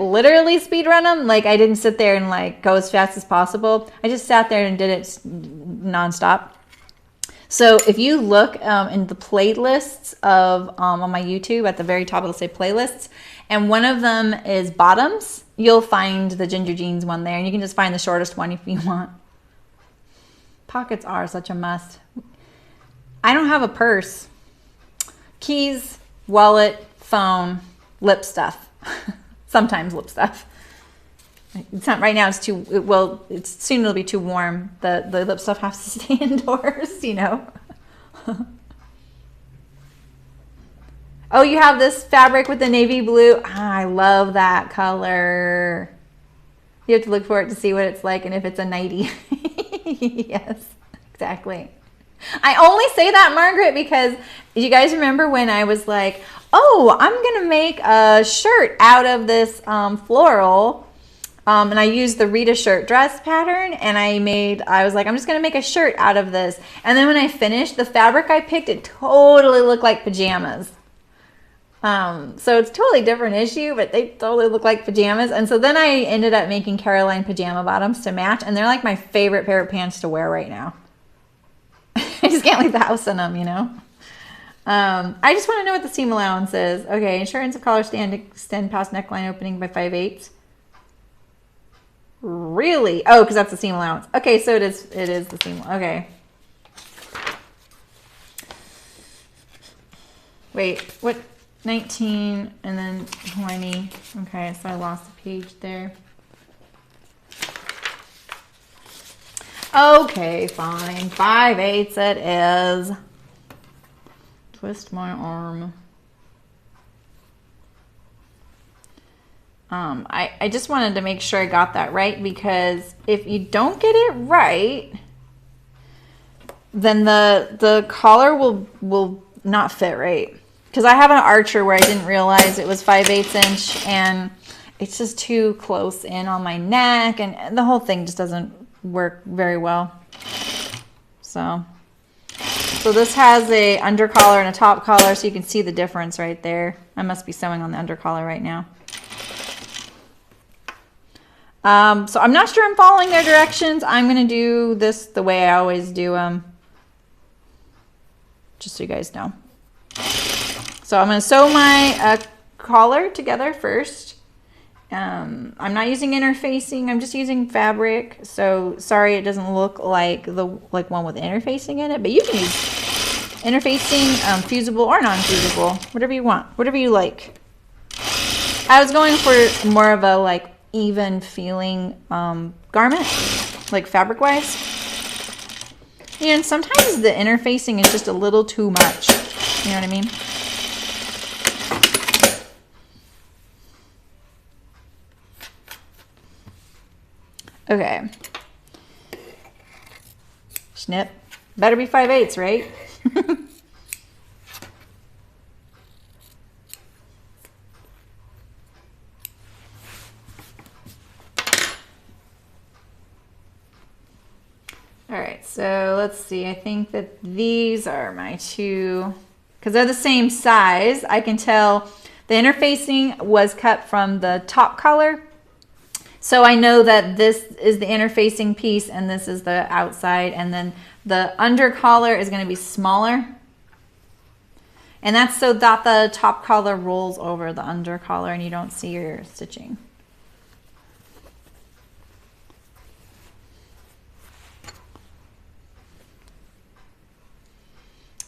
literally speed run them. Like I didn't sit there and like go as fast as possible. I just sat there and did it nonstop. So if you look in the playlists of on my YouTube, at the very top it'll say playlists, and one of them is bottoms, you'll find the ginger jeans one there, and you can just find the shortest one if you want. Pockets are such a must. I don't have a purse. Keys, wallet, phone, lip stuff. Sometimes lip stuff. It's not right now. It's too well. It's soon. It'll be too warm. The lip stuff has to stay indoors. You know. Oh, you have this fabric with the navy blue. Ah, I love that color. You have to look for it to see what it's like and if it's a nightie. Yes, exactly. I only say that, Margaret, because you guys remember when I was like, oh, I'm going to make a shirt out of this floral. And I used the Rita Shirtdress pattern, and I was like, I'm just going to make a shirt out of this. And then when I finished, the fabric I picked, it totally looked like pajamas. So it's a totally different issue, but they totally look like pajamas. And so then I ended up making Caroline pajama bottoms to match, and they're like my favorite pair of pants to wear right now. I just can't leave the house in them, you know? I just want to know what the seam allowance is. Okay, insurance of collar extend past neckline opening by 5/8. Really? Oh, because that's the seam allowance. Okay, so it is the seam. Okay. Wait, what? 19 and then 20. Okay, so I lost a page there. Okay, fine. 5/8 it is. Twist my arm. I just wanted to make sure I got that right, because if you don't get it right, then the collar will not fit right. Because I have an archer where I didn't realize it was 5/8 inch, and it's just too close in on my neck, and the whole thing just doesn't work very well. So this has a under collar and a top collar, so you can see the difference right there. I must be sewing on the under collar right now. So I'm not sure I'm following their directions. I'm going to do this the way I always do them, just so you guys know. So I'm going to sew my collar together first. I'm not using interfacing. I'm just using fabric. So sorry it doesn't look like the one with interfacing in it, but you can use interfacing, fusible or non-fusible, whatever you want, whatever you like. I was going for more of a even feeling garment, like fabric wise. And sometimes the interfacing is just a little too much. You know what I mean? Okay. Snip. Better be 5/8, right? All right, so let's see. I think that these are my two, because they're the same size. I can tell the interfacing was cut from the top collar. So I know that this is the interfacing piece and this is the outside, and then the under collar is going to be smaller. And that's so that the top collar rolls over the under collar and you don't see your stitching.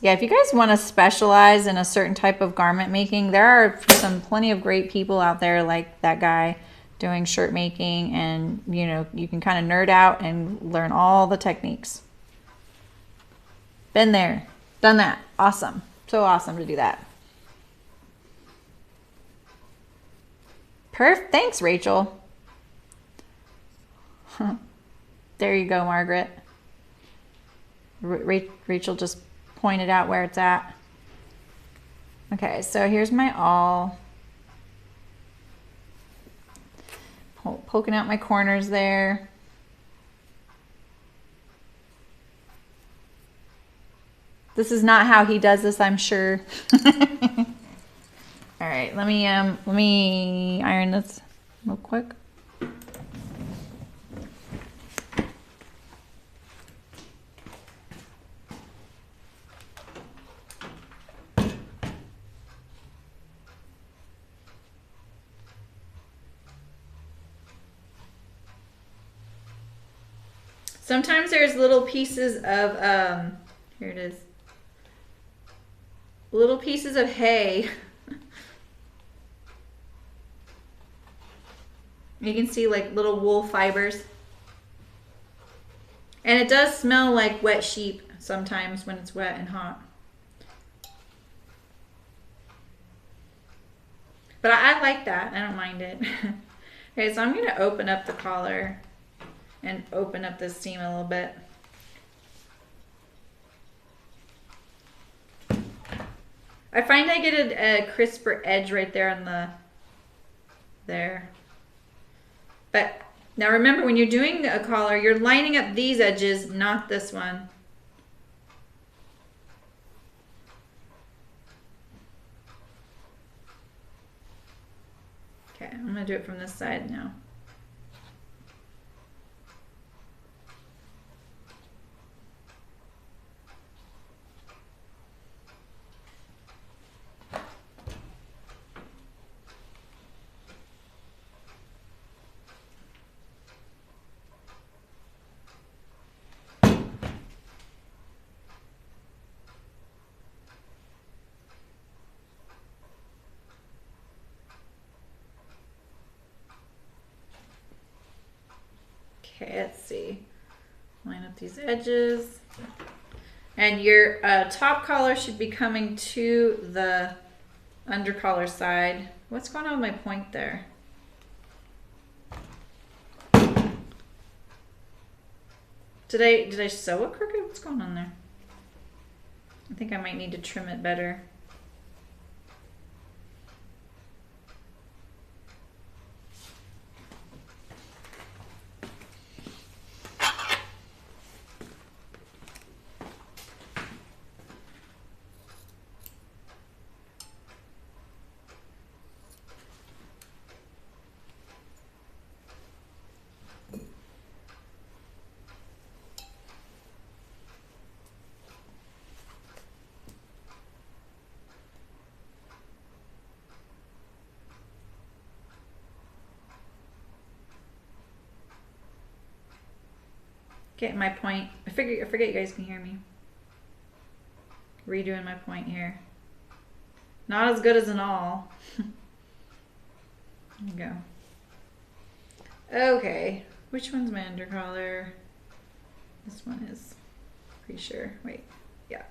Yeah, if you guys want to specialize in a certain type of garment making, there are plenty of great people out there like that guy doing shirt making, and you can kind of nerd out and learn all the techniques. Been there, done that. Awesome. So awesome to do that. Thanks, Rachel. There you go, Margaret. Rachel just pointed out where it's at. Okay, so here's my awl. Poking out my corners there. This is not how he does this, I'm sure. All right, let me iron this real quick. Sometimes there's little pieces of, here it is, little pieces of hay. You can see like little wool fibers. And it does smell like wet sheep sometimes when it's wet and hot. But I like that, I don't mind it. Okay, so I'm gonna open up the collar and open up this seam a little bit. I find I get a crisper edge right there on there. But now remember, when you're doing a collar, you're lining up these edges, not this one. Okay, I'm gonna do it from this side now. Okay, let's see. Line up these edges. And your top collar should be coming to the under collar side. What's going on with my point there? Did I sew it crooked? What's going on there? I think I might need to trim it better. Getting my point. I forget you guys can hear me. Redoing my point here. Not as good as an awl. There you go. Okay. Which one's my under collar? This one is. Pretty sure. Wait. Yeah.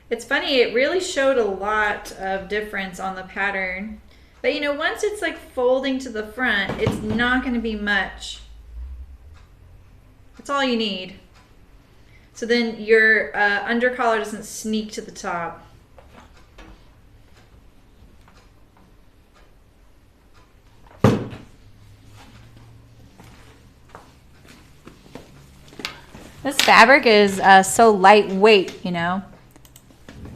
It's funny, it really showed a lot of difference on the pattern. But you know, once it's like folding to the front, it's not going to be much. That's all you need. So then your under collar doesn't sneak to the top. This fabric is so lightweight, you know,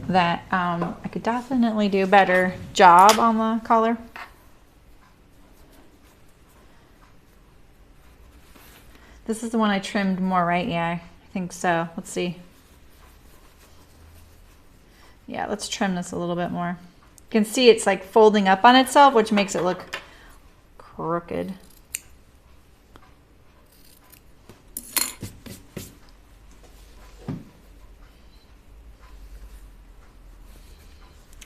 that I could definitely do a better job on the collar. This is the one I trimmed more, right? Yeah, I think so. Let's see. Yeah, let's trim this a little bit more. You can see it's like folding up on itself, which makes it look crooked.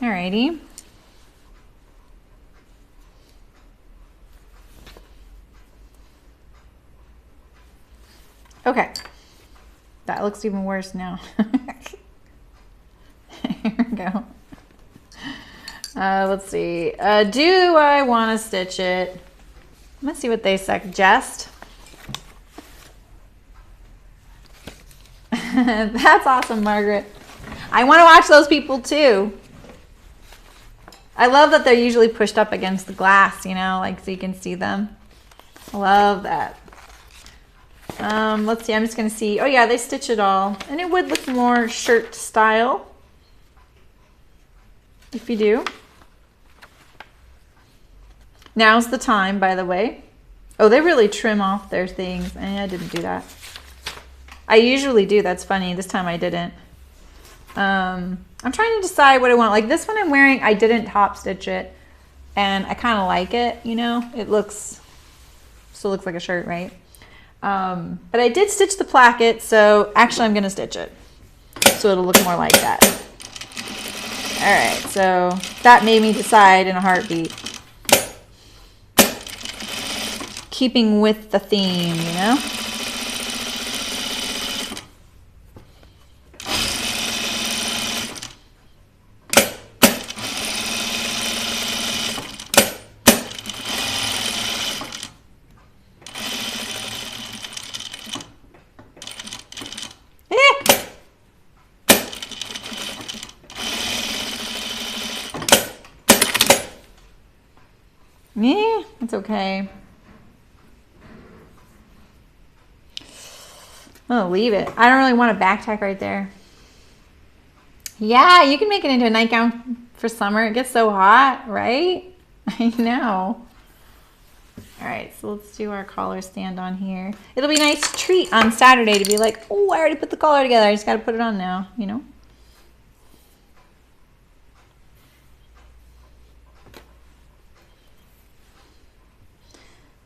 Alrighty. Okay, that looks even worse now. Here we go. Let's see. Do I want to stitch it? Let's see what they suggest. That's awesome, Margaret. I want to watch those people too. I love that they're usually pushed up against the glass, you know, like so you can see them. I love that. Let's see, I'm just going to see. Oh yeah, they stitch it all. And it would look more shirt style if you do. Now's the time, by the way. Oh, they really trim off their things. I didn't do that. I usually do. That's funny. This time I didn't. I'm trying to decide what I want. Like this one I'm wearing, I didn't top stitch it. And I kind of like it, you know. It still looks like a shirt, right? But I did stitch the placket, so actually I'm going to stitch it. So it'll look more like that. Alright, so that made me decide in a heartbeat. Keeping with the theme, you know? It's okay. I'm gonna leave it. I don't really want a back tack right there. Yeah, you can make it into a nightgown for summer. It gets so hot, right? I know. All right, so let's do our collar stand on here. It'll be a nice treat on Saturday to be like, oh, I already put the collar together. I just got to put it on now, you know?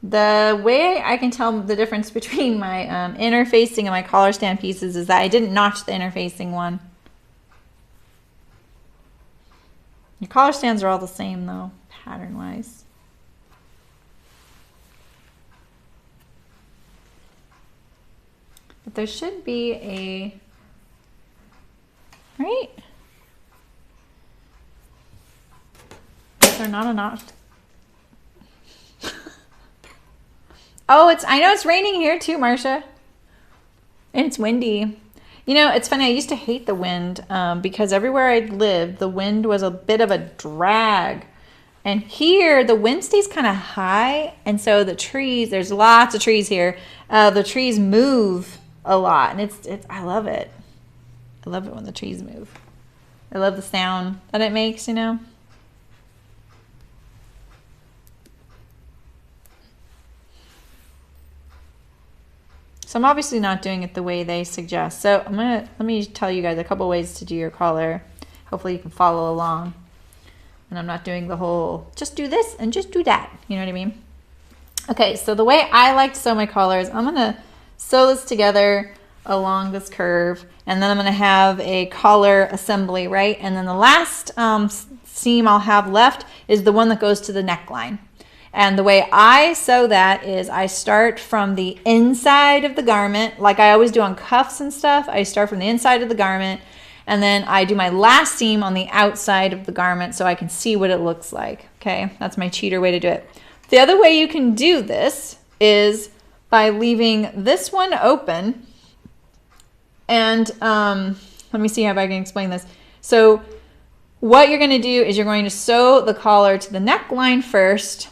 The way I can tell the difference between my interfacing and my collar stand pieces is that I didn't notch the interfacing one. Your collar stands are all the same though, pattern-wise. But there should be a, right? Is there not a notch? Oh, I know it's raining here too, Marcia. And it's windy. You know, it's funny, I used to hate the wind because everywhere I lived, the wind was a bit of a drag. And here, the wind stays kind of high. And so the trees, there's lots of trees here. The trees move a lot. And I love it. I love it when the trees move. I love the sound that it makes, you know. So I'm obviously not doing it the way they suggest. So let me tell you guys a couple ways to do your collar. Hopefully you can follow along. And I'm not doing the whole, just do this and just do that. You know what I mean? Okay, so the way I like to sew my collars, I'm gonna sew this together along this curve. And then I'm gonna have a collar assembly, right? And then the last seam I'll have left is the one that goes to the neckline. And the way I sew that is I start from the inside of the garment, like I always do on cuffs and stuff. I start from the inside of the garment, and then I do my last seam on the outside of the garment so I can see what it looks like. Okay, that's my cheater way to do it. The other way you can do this is by leaving this one open. And let me see how I can explain this. So what you're going to do is you're going to sew the collar to the neckline first.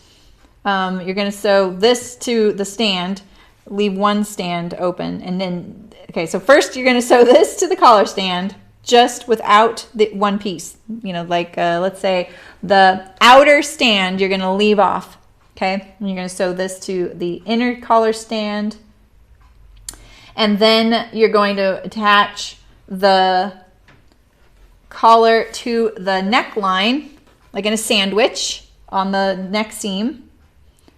You're going to sew this to the stand, leave one stand open, and then, okay, so first you're going to sew this to the collar stand just without the one piece, you know, like let's say the outer stand you're going to leave off, okay, and you're going to sew this to the inner collar stand, and then you're going to attach the collar to the neckline, like in a sandwich on the neck seam,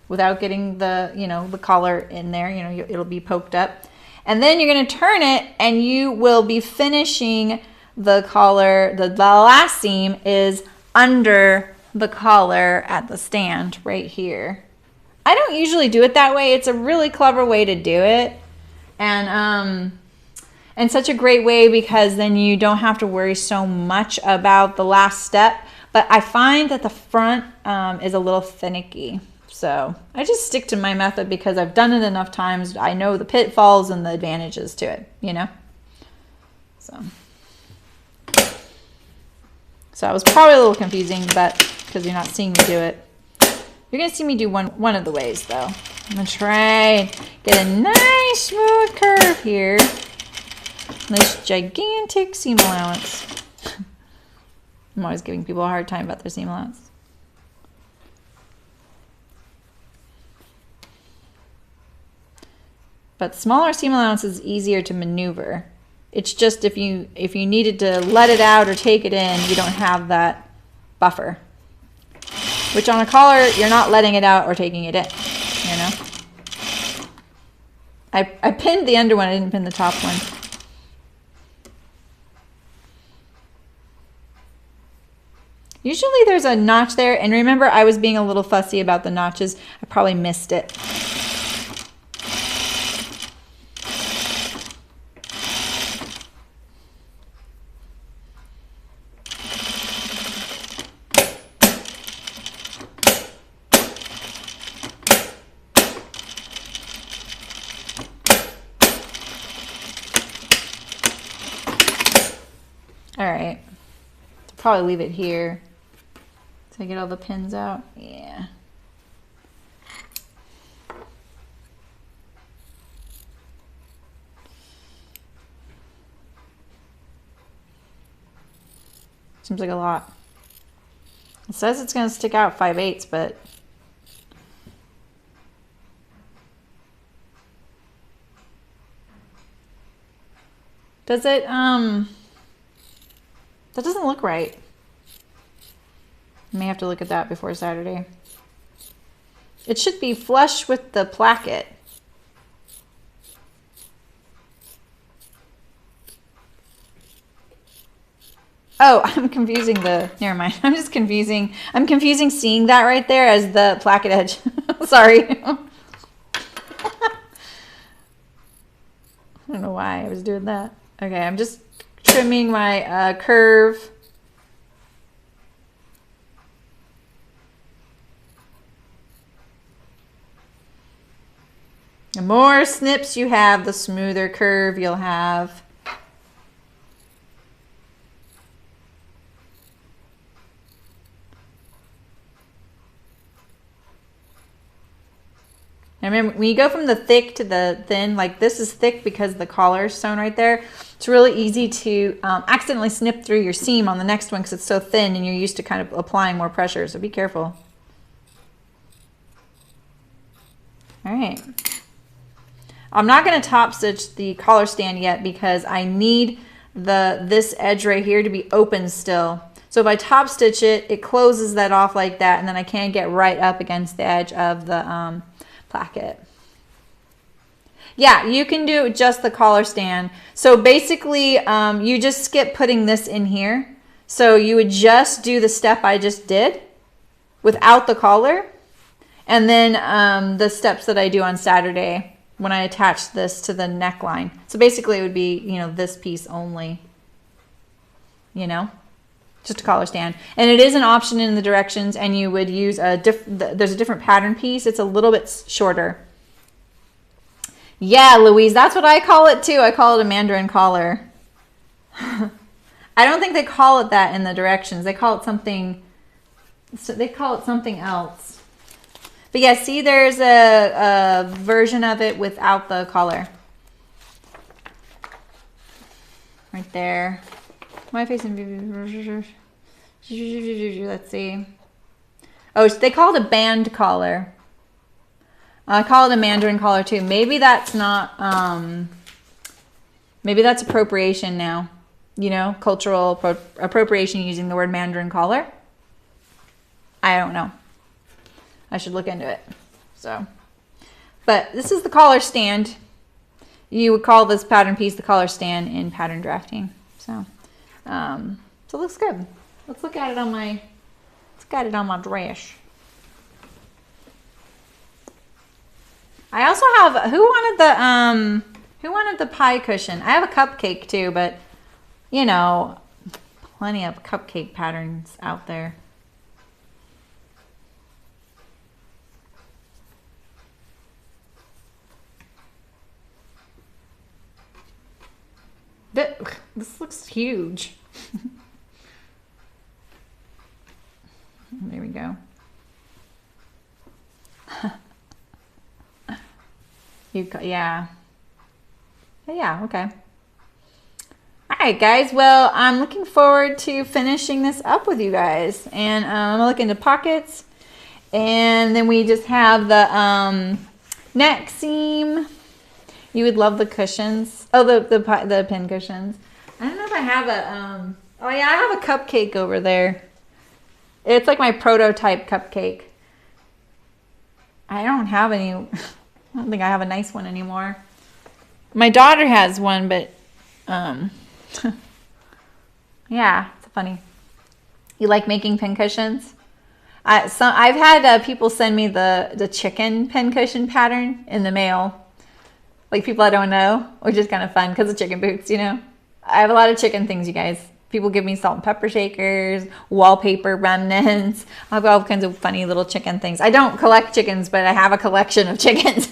without getting the, you know, the collar in there, you know, it'll be poked up. And then you're going to turn it and you will be finishing the collar. The last seam is under the collar at the stand right here. I don't usually do it that way. It's a really clever way to do it. And such a great way because then you don't have to worry so much about the last step. But I find that the front is a little finicky. So I just stick to my method because I've done it enough times. I know the pitfalls and the advantages to it, you know? So I was probably a little confusing, but because you're not seeing me do it. You're going to see me do one of the ways, though. I'm going to try and get a nice smooth curve here. This gigantic seam allowance. I'm always giving people a hard time about their seam allowance. But smaller seam allowance is easier to maneuver. It's just if you needed to let it out or take it in, you don't have that buffer. Which on a collar, you're not letting it out or taking it in, you know? I pinned the under one, I didn't pin the top one. Usually there's a notch there, and remember I was being a little fussy about the notches. I probably missed it. All right, probably leave it here so I get all the pins out. Yeah. Seems like a lot. It says it's going to stick out 5/8, but does it, that doesn't look right. May have to look at that before Saturday. It should be flush with the placket. Oh, I'm confusing never mind. I'm confusing seeing that right there as the placket edge. Sorry. I don't know why I was doing that. Okay, I'm just trimming my curve. The more snips you have, the smoother curve you'll have. And remember, when you go from the thick to the thin, like this is thick because the collar is sewn right there. It's really easy to accidentally snip through your seam on the next one because it's so thin and you're used to kind of applying more pressure. So be careful. All right. I'm not going to top stitch the collar stand yet because I need this edge right here to be open still. So if I top stitch it, it closes that off like that, and then I can't get right up against the edge of the placket. Yeah, you can do just the collar stand. So basically, you just skip putting this in here. So you would just do the step I just did without the collar, and then the steps that I do on Saturday when I attach this to the neckline. So basically it would be, you know, this piece only, you know, just a collar stand. And it is an option in the directions, and you would use there's a different pattern piece. It's a little bit shorter. Yeah, Louise, that's what I call it too. I call it a mandarin collar. I don't think they call it that in the directions. They call it something, something else. But yeah, see, there's a version of it without the collar. Right there. My facing. Let's see. Oh, they call it a band collar. I call it a mandarin collar too. Maybe that's not, maybe that's appropriation now. You know, cultural appropriation using the word mandarin collar. I don't know. I should look into it. So, but this is the collar stand. You would call this pattern piece the collar stand in pattern drafting. So, so it looks good. Let's look at it on my dress. I also have, who wanted the pie cushion? I have a cupcake too, but you know, plenty of cupcake patterns out there. This looks huge. There we go. Yeah. Yeah, okay. All right, guys. Well, I'm looking forward to finishing this up with you guys. And I'm looking to pockets. And then we just have the neck seam. You would love the cushions. Oh, the pin cushions. I don't know if I have a, oh yeah, I have a cupcake over there. It's like my prototype cupcake. I don't have any, I don't think I have a nice one anymore. My daughter has one, but, yeah, it's funny. You like making pin cushions? I've had people send me the chicken pin cushion pattern in the mail. Like people I don't know, which is kind of fun because of chicken boots, you know. I have a lot of chicken things, you guys. People give me salt and pepper shakers, wallpaper remnants. I've got all kinds of funny little chicken things. I don't collect chickens, but I have a collection of chickens.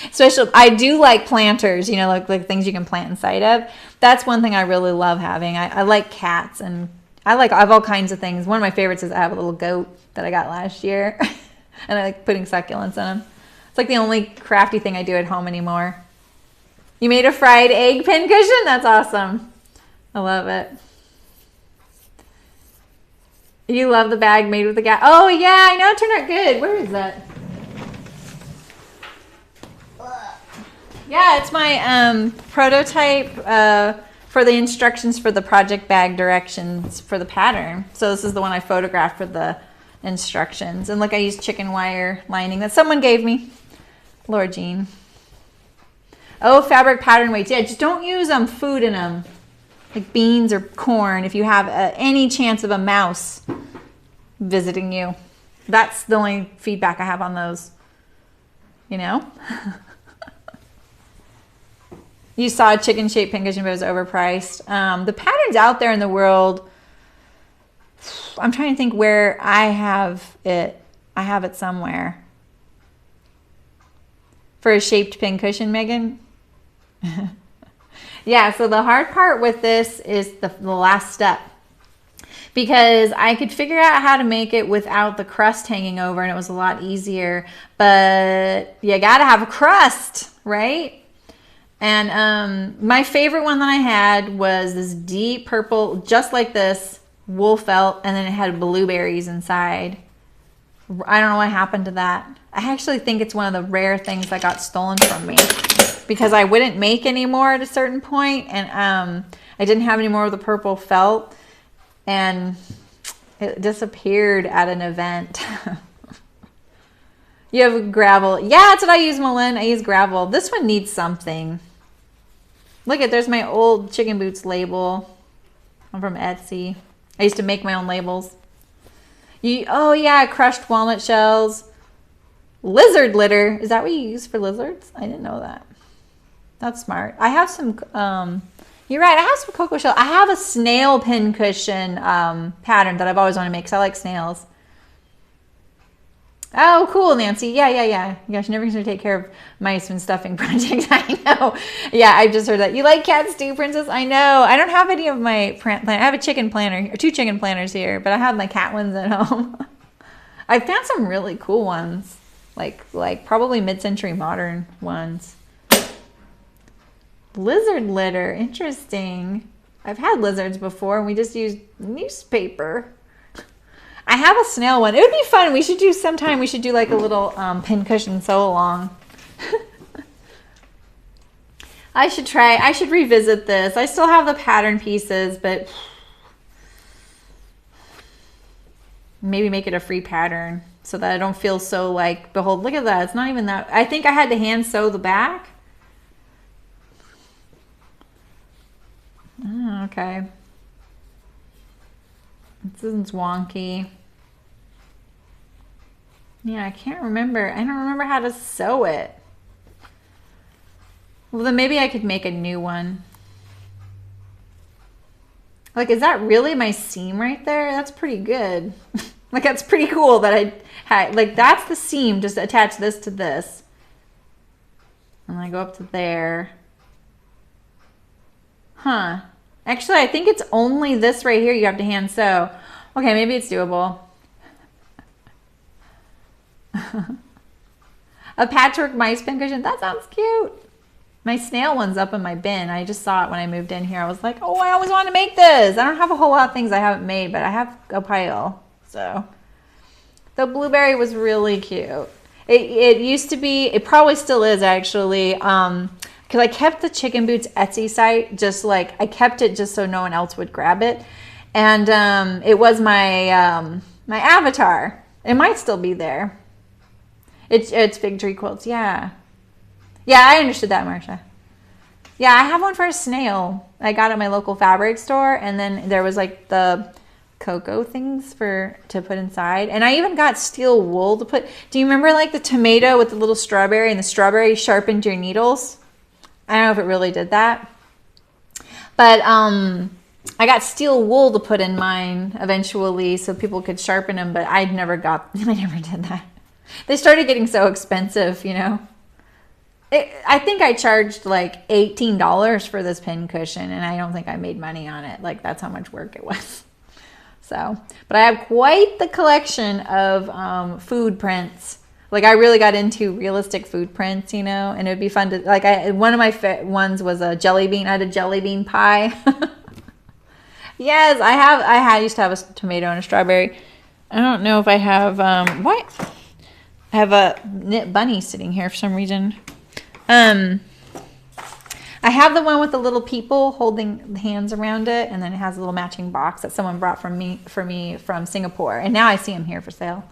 Especially, I do like planters, you know, like things you can plant inside of. That's one thing I really love having. I like cats, and I have all kinds of things. One of my favorites is I have a little goat that I got last year. And I like putting succulents in them. It's like the only crafty thing I do at home anymore. You made a fried egg pin cushion? That's awesome. I love it. You love the bag made with the gas. Oh, yeah, I know. It turned out good. Where is that? Yeah, it's my prototype for the instructions for the project bag directions for the pattern. So this is the one I photographed for the instructions. And look, I used chicken wire lining that someone gave me. Laura Jean. Oh, fabric pattern weights. Yeah, just don't use food in them. Like beans or corn if you have any chance of a mouse visiting you. That's the only feedback I have on those. You know? You saw a chicken shaped pincushion, but it was overpriced. The patterns out there in the world, I'm trying to think where I have it. I have it somewhere. For a shaped pincushion, Megan? Yeah, so the hard part with this is the last step. Because I could figure out how to make it without the crust hanging over, and it was a lot easier. But you gotta have a crust, right? And my favorite one that I had was this deep purple, just like this, wool felt, and then it had blueberries inside. I don't know what happened to that. I actually think it's one of the rare things that got stolen from me because I wouldn't make any more at a certain point, and I didn't have any more of the purple felt, and it disappeared at an event. You have gravel. Yeah, that's what I use, Malin. I use gravel. This one needs something. Look at, there's my old chicken boots label. I'm from Etsy. I used to make my own labels. Oh yeah, crushed walnut shells. Lizard litter. Is that what you use for lizards? I didn't know that. That's smart. I have some, you're right, I have some cocoa shell. I have a snail pin cushion pattern that I've always wanted to make because I like snails. Oh, cool, Nancy. Yeah. Gosh, never going to take care of mice when stuffing projects. I know. Yeah, I just heard that. You like cat stew, Princess? I know. I don't have any of my plant. I have a chicken planter, or 2 chicken planters here, but I have my cat ones at home. I found some really cool ones, like probably mid-century modern ones. Lizard litter. Interesting. I've had lizards before, and we just used newspaper. I have a snail one. It would be fun. We should do sometime. We should do like a little pin cushion sew along. I should revisit this. I still have the pattern pieces, but maybe make it a free pattern so that I don't feel so like, behold, look at that. It's not even that. I think I had to hand sew the back. Oh, okay. This isn't wonky. Yeah, I can't remember. I don't remember how to sew it. Well, then maybe I could make a new one. Like, is that really my seam right there? That's pretty good. Like, that's pretty cool that I had, like, that's the seam. Just attach this to this. And I go up to there. Huh. Actually, I think it's only this right here you have to hand sew. Okay, maybe it's doable. A patchwork mice pincushion. That sounds cute. My snail one's up in my bin. I just saw it when I moved in here. I was like, oh, I always wanted to make this. I don't have a whole lot of things I haven't made, but I have a pile. So the blueberry was really cute. It used to be, it probably still is actually, because I kept the Chicken Boots Etsy site, just like, I kept it just so no one else would grab it. And it was my my avatar. It might still be there. It's fig tree quilts, yeah. Yeah, I understood that, Marsha. Yeah, I have one for a snail. I got it at my local fabric store, and then there was like the cocoa things to put inside. And I even got steel wool to put. Do you remember like the tomato with the little strawberry, and the strawberry sharpened your needles? I don't know if it really did that. But I got steel wool to put in mine eventually so people could sharpen them, but I never did that. They started getting so expensive, you know. I think I charged like $18 for this pin cushion, and I don't think I made money on it. Like, that's how much work it was. So, but I have quite the collection of food prints. Like, I really got into realistic food prints, you know, and it would be fun to, like, one of my ones was a jelly bean. I had a jelly bean pie. Yes, I used to have a tomato and a strawberry. I don't know if I have, what? I have a knit bunny sitting here for some reason. I have the one with the little people holding hands around it, and then it has a little matching box that someone brought for me from Singapore, and now I see them here for sale.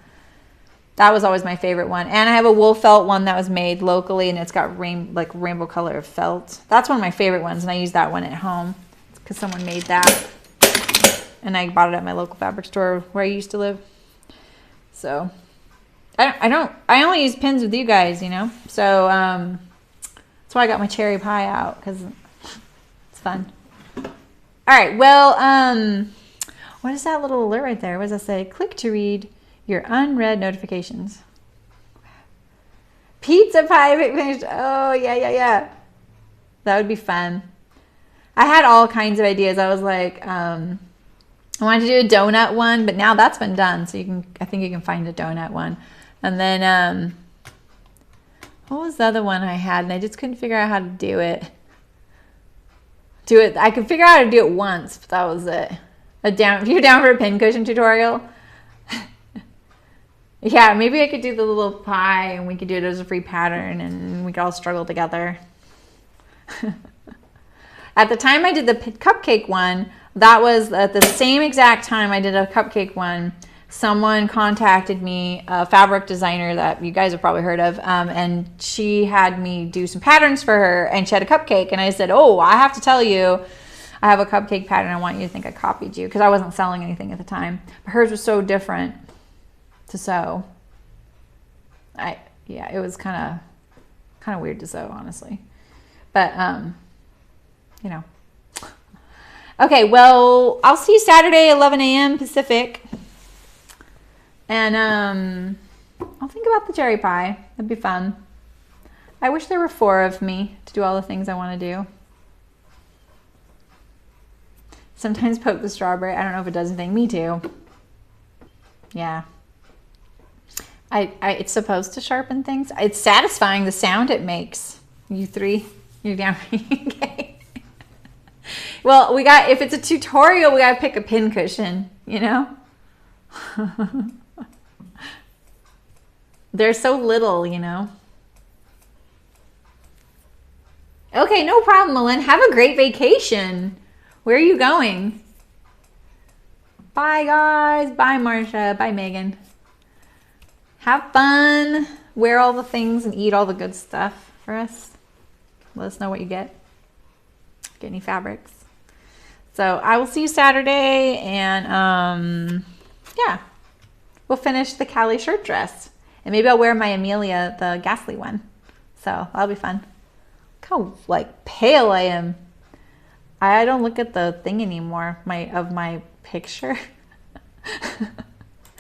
That was always my favorite one. And I have a wool felt one that was made locally, and it's got rainbow color felt. That's one of my favorite ones, and I use that one at home because someone made that, and I bought it at my local fabric store where I used to live. So I only use pins with you guys, you know. So that's why I got my cherry pie out, because it's fun. All right, well, what is that little alert right there? What does that say? Click to read your unread notifications. Pizza pie finished. Oh, yeah. That would be fun. I had all kinds of ideas. I was like, I wanted to do a donut one, but now that's been done. So I think you can find a donut one. And then, what was the other one I had? And I just couldn't figure out how to do it. I could figure out how to do it once, but that was it. If you're down for a pincushion tutorial. Yeah, maybe I could do the little pie and we could do it as a free pattern and we could all struggle together. At the time I did the cupcake one, that was at the same exact time I did a cupcake one. Someone contacted me, a fabric designer that you guys have probably heard of, and she had me do some patterns for her, and she had a cupcake, and I said, oh, I have to tell you, I have a cupcake pattern. I want you to think I copied you, because I wasn't selling anything at the time. But hers was so different to sew. Yeah, it was kind of weird to sew, honestly. But, you know. Okay, well, I'll see you Saturday, 11 a.m. Pacific. And I'll think about the cherry pie. That'd be fun. I wish there were 4 of me to do all the things I want to do. Sometimes poke the strawberry. I don't know if it does anything. Me too. Yeah. It's supposed to sharpen things. It's satisfying, the sound it makes. You 3, you're down. Okay. Well, if it's a tutorial, we got to pick a pin cushion, you know? They're so little, you know? Okay, no problem, Malin. Have a great vacation. Where are you going? Bye, guys. Bye, Marsha. Bye, Megan. Have fun. Wear all the things and eat all the good stuff for us. Let us know what you get. Get any fabrics. So I will see you Saturday, and yeah, we'll finish the Kalle Shirtdress, and maybe I'll wear my Amelia, the Ghastly one. So that'll be fun. Look how pale I am. I don't look at the thing anymore. Of my picture.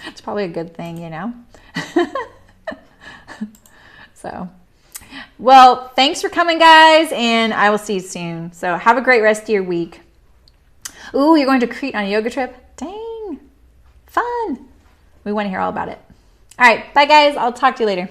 It's probably a good thing, you know. So, well, thanks for coming, guys, and I will see you soon. So have a great rest of your week. Ooh, you're going to Crete on a yoga trip? Dang, fun. We want to hear all about it. All right, bye, guys. I'll talk to you later.